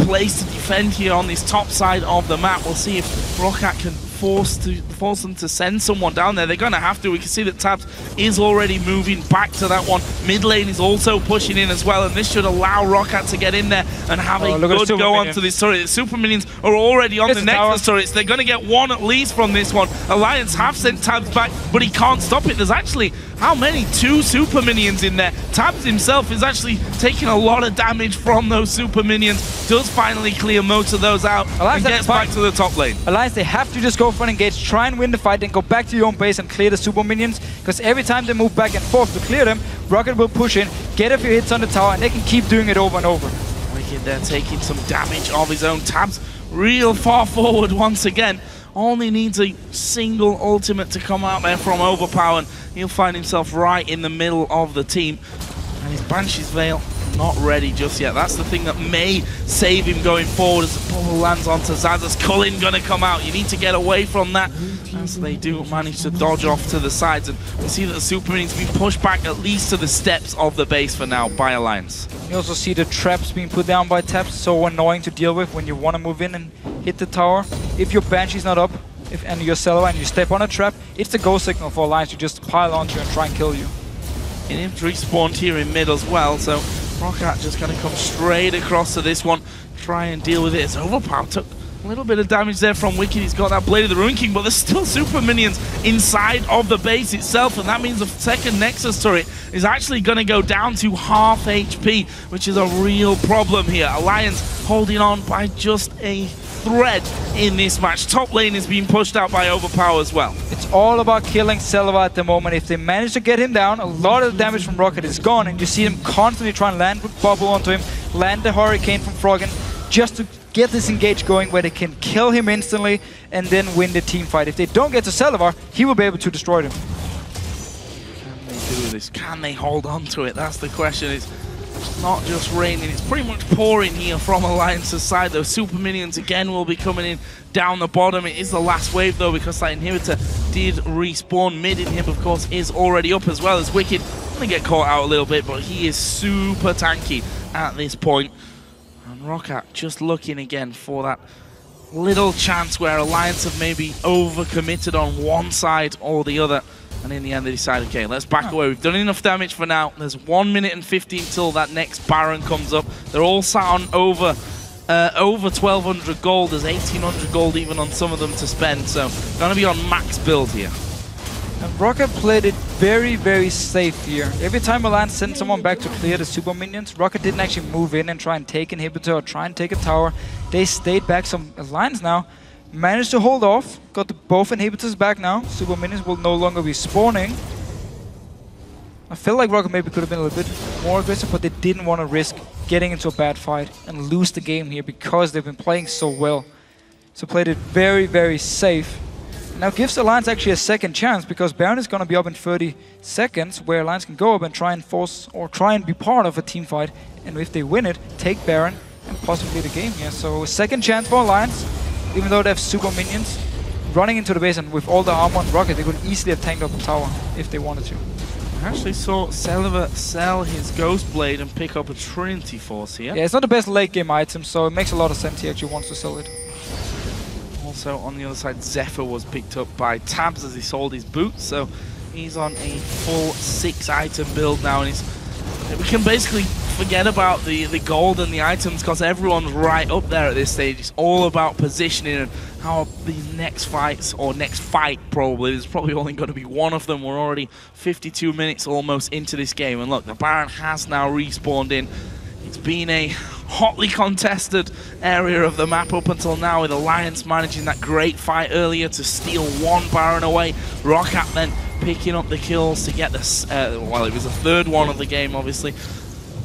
place to defend here on this top side of the map. We'll see if ROC can force them to send someone down there. They're going to have to. We can see that Tabzz is already moving back to that one. Mid lane is also pushing in as well, and this should allow ROC to get in there and have a good go onto this turret. The super minions are already on the Nexus turrets. They're going to get one at least from this one. Alliance have sent Tabzz back, but he can't stop it. There's actually, how many? 2 super minions in there. Tabzz himself is actually taking a lot of damage from those super minions. Does finally clear most of those out and gets back to the top lane. Alliance, they have to just go for an engage, try and win the fight, then go back to your own base and clear the super minions. Because every time they move back and forth to clear them, Rocket will push in, get a few hits on the tower, and they can keep doing it over and over. Wickd there taking some damage of his own. Tabzz real far forward once again. Only needs a single ultimate to come out there from Overpow, and he'll find himself right in the middle of the team. And his Banshee's Veil not ready just yet. That's the thing that may save him going forward as the ball lands onto Xaxus. Cullen gonna come out. You need to get away from that as they do manage to dodge off to the sides. And we see that the super minions being pushed back at least to the steps of the base for now by Alliance. You also see the traps being put down by Tabzz, so annoying to deal with when you want to move in and hit the tower. If your Banshee's not up and you're Celaver and you step on a trap, it's the go signal for Alliance to just pile onto you and try and kill you. Infantry spawned here in mid as well, so ROC just going to come straight across to this one, try and deal with it. It's Overpow took a little bit of damage there from Wickd. He's got that Blade of the Ruin King, but there's still super minions inside of the base itself, and that means the second Nexus turret is actually going to go down to half HP, which is a real problem here. Alliance holding on by just a thread in this match. Top lane is being pushed out by Overpow as well. It's all about killing Celaver at the moment. If they manage to get him down, a lot of the damage from Rocket is gone, and you see them constantly trying to land with Bubble onto him, land the Hurricane from Froggen, just to get this engage going where they can kill him instantly and then win the team fight. If they don't get to Celaver, he will be able to destroy them. Can they do this? Can they hold on to it? That's the question. It's not just raining, it's pretty much pouring here from Alliance's side. Those super minions again will be coming in down the bottom. It is the last wave though, because that inhibitor did respawn. Mid inhib of course is already up, as well as Wickd. Gonna get caught out a little bit, but he is super tanky at this point. And ROC just looking again for that little chance where Alliance have maybe overcommitted on one side or the other. And in the end they decide, okay, let's back away. We've done enough damage for now. There's 1 minute and 15 till that next Baron comes up. They're all sat on over 1,200 gold. There's 1,800 gold even on some of them to spend. So gonna be on max build here. And Rocket played it very, very safe here. Every time Alliance sent someone back to clear the super minions, Rocket didn't actually move in and try and take inhibitor or try and take a tower. They stayed back. Some Alliance now managed to hold off, got both inhibitors back now. Super minions will no longer be spawning. I feel like Rocket maybe could have been a little bit more aggressive, but they didn't want to risk getting into a bad fight and lose the game here because they've been playing so well. So played it very, very safe. Now gives Alliance actually a second chance, because Baron is going to be up in 30 seconds, where Alliance can go up and try and force or try and be part of a team fight. And if they win it, take Baron and possibly the game here. So a second chance for Alliance. Even though they have super minions running into the base, and with all the armor on Rocket, they could easily have tanked up the tower if they wanted to. I actually saw Celaver sell his Ghost Blade and pick up a Trinity Force here. Yeah, it's not the best late game item, so it makes a lot of sense he actually wants to sell it. Also on the other side, Zephyr was picked up by Tabzz as he sold his boots, so he's on a full 6-item build now, and we can basically forget about the gold and the items, because everyone's right up there at this stage. It's all about positioning and how the next fights, or next fight probably, there's probably only going to be one of them. We're already 52 minutes almost into this game, and look, the Baron has now respawned in. It's been a hotly contested area of the map up until now, with Alliance managing that great fight earlier to steal one Baron away. ROC then picking up the kills to get this, well, it was the 3rd one of the game obviously.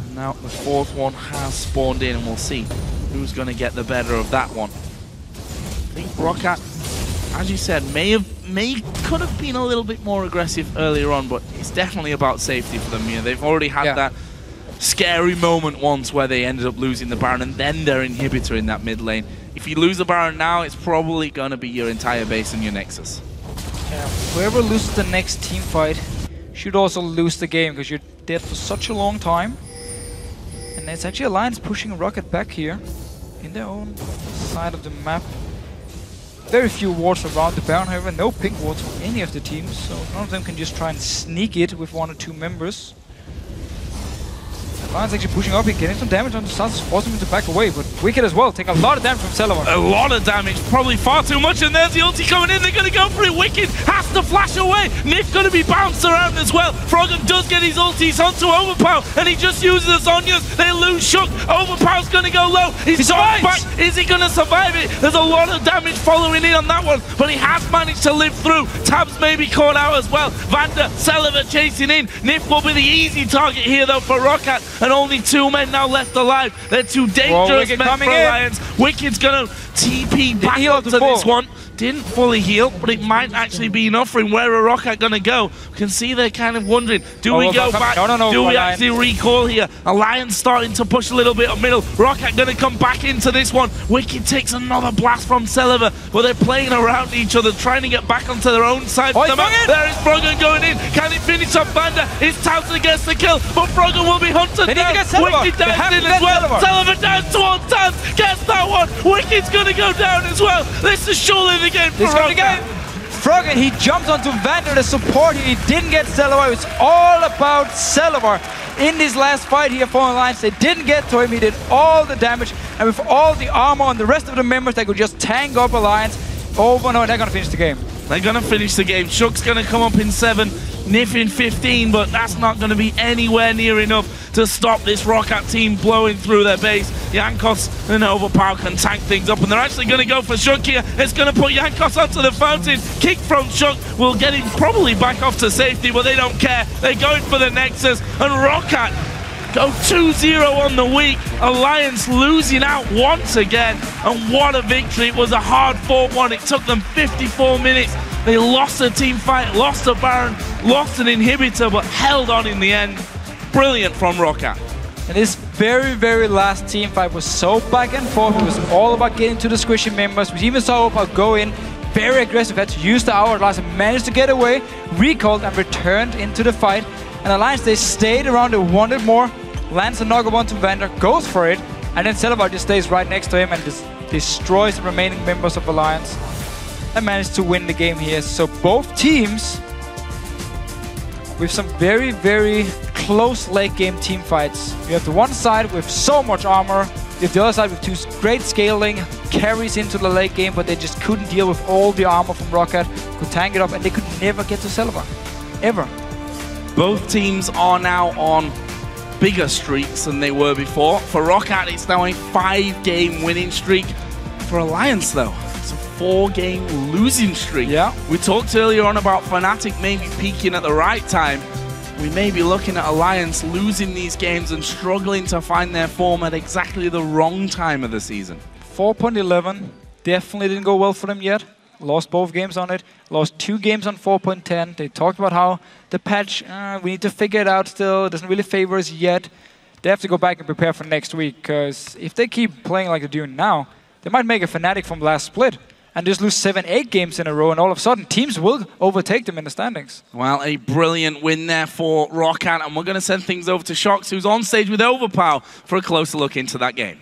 And now the 4th one has spawned in, and we'll see who's going to get the better of that one. I think Roccat, as you said, could have been a little bit more aggressive earlier on, but it's definitely about safety for them. You know, they've already had that scary moment once where they ended up losing the Baron and then their inhibitor in that mid lane. If you lose the Baron now, it's probably going to be your entire base and your Nexus. Yeah, whoever loses the next team fight should also lose the game, because you're dead for such a long time. And it's actually Alliance pushing Roccat back here in their own side of the map. Very few wards around the Baron, however, no pink wards for any of the teams, so none of them can just try and sneak it with 1 or 2 members. Alliance actually pushing up here, getting some damage on the Xaxus, forcing him to back away, but Wickd as well, take a lot of damage from Celaver. A lot of damage, probably far too much, and there's the ulti coming in, they're going to go for it. Wickd has to flash away. Nyph going to be bounced around as well. Froggen does get his ultis onto Overpow, and he just uses the Zhonya's. They lose Shook. Overpow's going to go low. He's back. Is he going to survive it? There's a lot of damage following in on that one, but he has managed to live through. Tabzz may be caught out as well. VandeR, Celaver chasing in. Nyph will be the easy target here though for Roccat, and only 2 men now left alive. They're too dangerous men for Alliance. Wickid's going to TP back up to this one. Didn't fully heal, but it might actually be enough for him. Where are Roccat going to go? We can see they're kind of wondering, do we go back? No, do we actually recall here? Alliance starting to push a little bit up middle. Roccat going to come back into this one. Wickd takes another blast from Celaver, but they're playing around each other, trying to get back onto their own side. There is Froggen going in. Can he finish off VandeR? It's Tabzz that gets the kill, but Froggen will be hunted down. Wickd down in as well. Celaver down towards Tabzz. Gets that one. Wickid's going to go down as well. This is surely the game for Froggen. Froggen, he jumps onto VandeR, the support. He didn't get Celaver. It's all about Celaver. In this last fight here for Alliance, they didn't get to him. He did all the damage, and with all the armor on the rest of the members, they could just tank up Alliance. Oh, no, they're going to finish the game. They're going to finish the game. Shook's going to come up in 7, Nyph in 15, but that's not going to be anywhere near enough to stop this Roccat team blowing through their base. Jankos and Overpow can tank things up, and they're actually going to go for Shook here. It's going to put Jankos onto the fountain. Kick from Shook will get him probably back off to safety, but they don't care. They're going for the Nexus, and Roccat go 2-0 on the week. Alliance losing out once again, and what a victory. It was a hard-fought one. It took them 54 minutes. They lost a team fight, lost a Baron, lost an inhibitor, but held on in the end. Brilliant from Roccat. And this very, very last team fight was so back and forth. It was all about getting to the squishy members. We even saw Overpow go in very aggressive, had to use the hourglass and managed to get away, recalled and returned into the fight. And Alliance, they stayed around, they wanted more. Lands a knock one to VandeR, goes for it, and then Celaver just stays right next to him and just destroys the remaining members of Alliance and managed to win the game here. So both teams with some very, very close late game team fights. You have the one side with so much armor, you have the other side with 2 great scaling, carries into the late game, but they just couldn't deal with all the armor from Roccat, could tank it up, and they could never get to Celaver, ever. Both teams are now on bigger streaks than they were before. For Roccat, it's now a 5-game winning streak. For Alliance, though, it's a 4-game losing streak. Yeah. We talked earlier on about Fnatic maybe peaking at the right time. We may be looking at Alliance losing these games and struggling to find their form at exactly the wrong time of the season. 4.11 definitely didn't go well for them yet. Lost both games on it. Lost 2 games on 4.10. They talked about how the patch, we need to figure it out still. It doesn't really favor us yet. They have to go back and prepare for next week, because if they keep playing like they're doing now, they might make a Fnatic from last split and just lose 7-8 games in a row, and all of a sudden teams will overtake them in the standings. Well, a brilliant win there for Roccat, and we're going to send things over to Xaxus, who's on stage with Overpow, for a closer look into that game.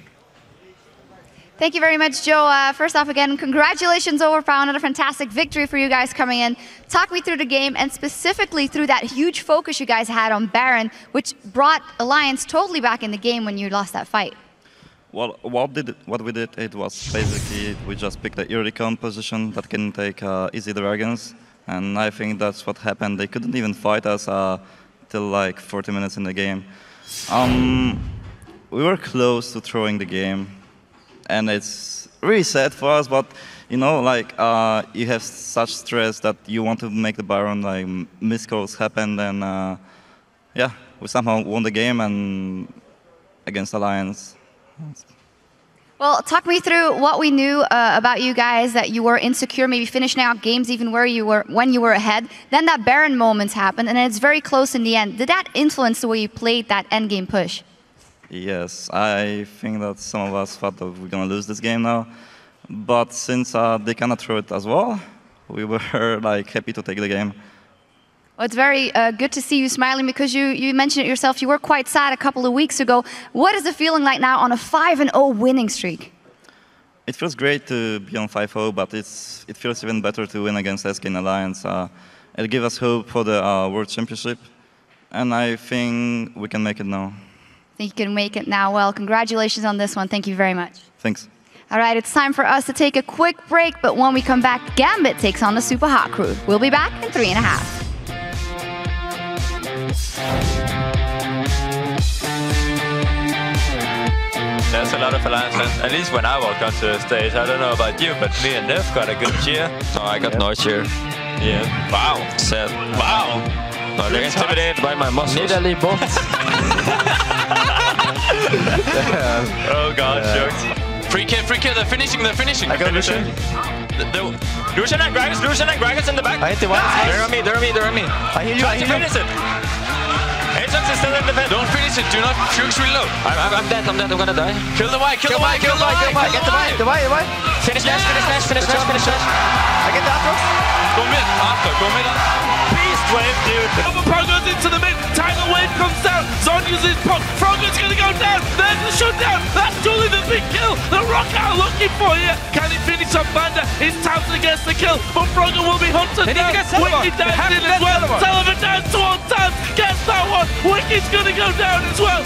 Thank you very much, Joe. First off, again, congratulations, Overpow. Another fantastic victory for you guys coming in. Talk me through the game, and specifically through that huge focus you guys had on Baron, which brought Alliance totally back in the game when you lost that fight. Well, what we did, it was basically we just picked the early composition that can take easy dragons, and I think that's what happened. They couldn't even fight us till like 40 minutes in the game. We were close to throwing the game, and it's really sad for us, but you know, like you have such stress that you want to make the Baron, like miscalls happened, and yeah, we somehow won the game and against Alliance. Well, talk me through what we knew about you guys, that you were insecure, maybe finishing out games even when you were ahead. Then that Baron moment happened, and it's very close in the end. Did that influence the way you played that endgame push? Yes, I think that some of us thought that we're going to lose this game now. But since they cannot throw it as well, we were like happy to take the game. Well, it's very good to see you smiling, because you mentioned it yourself. You were quite sad a couple of weeks ago. What is the feeling like now on a 5-0 winning streak? It feels great to be on 5-0, but it feels even better to win against SK in Alliance. It gives us hope for the World Championship, and I think we can make it now. I think you can make it now. Well, congratulations on this one. Thank you very much. Thanks. All right, it's time for us to take a quick break, but when we come back, Gambit takes on the Super Hot crew. We'll be back in 3.5. There's a lot of Alliance fans, at least when I walked onto the stage. I don't know about you, but me and Nyph got a good cheer. No, I got no cheer. Yeah. Wow. Sad. Wow. No, they're intimidated by my muscles. Oh god, jokes. Free kill, they're finishing. I got Lucian. Lucian and Gragas in the back. I hit the one. They're on me. I heal you. Finish it. Agents is still in the pit. Don't finish it, do not Fuchs reload. I'm dead, I'm gonna die. Kill the Y. Get the Y. The Y. Finish Nash. I get the Atrox. Go mid. Beast wave, dude. Overpow goes into the mid. Tidal wave comes down. Zon uses Pusch. Froggen's gonna go down. There's the shutdown. That's truly the big kill. The ROC are looking for you. Can he finish up VandeR? It's Tabzz against the kill, but Froggen will be hunted down. Wickd down in as well. Celaver down towards Tabzz. Gets that one. Wicked's gonna go down as well.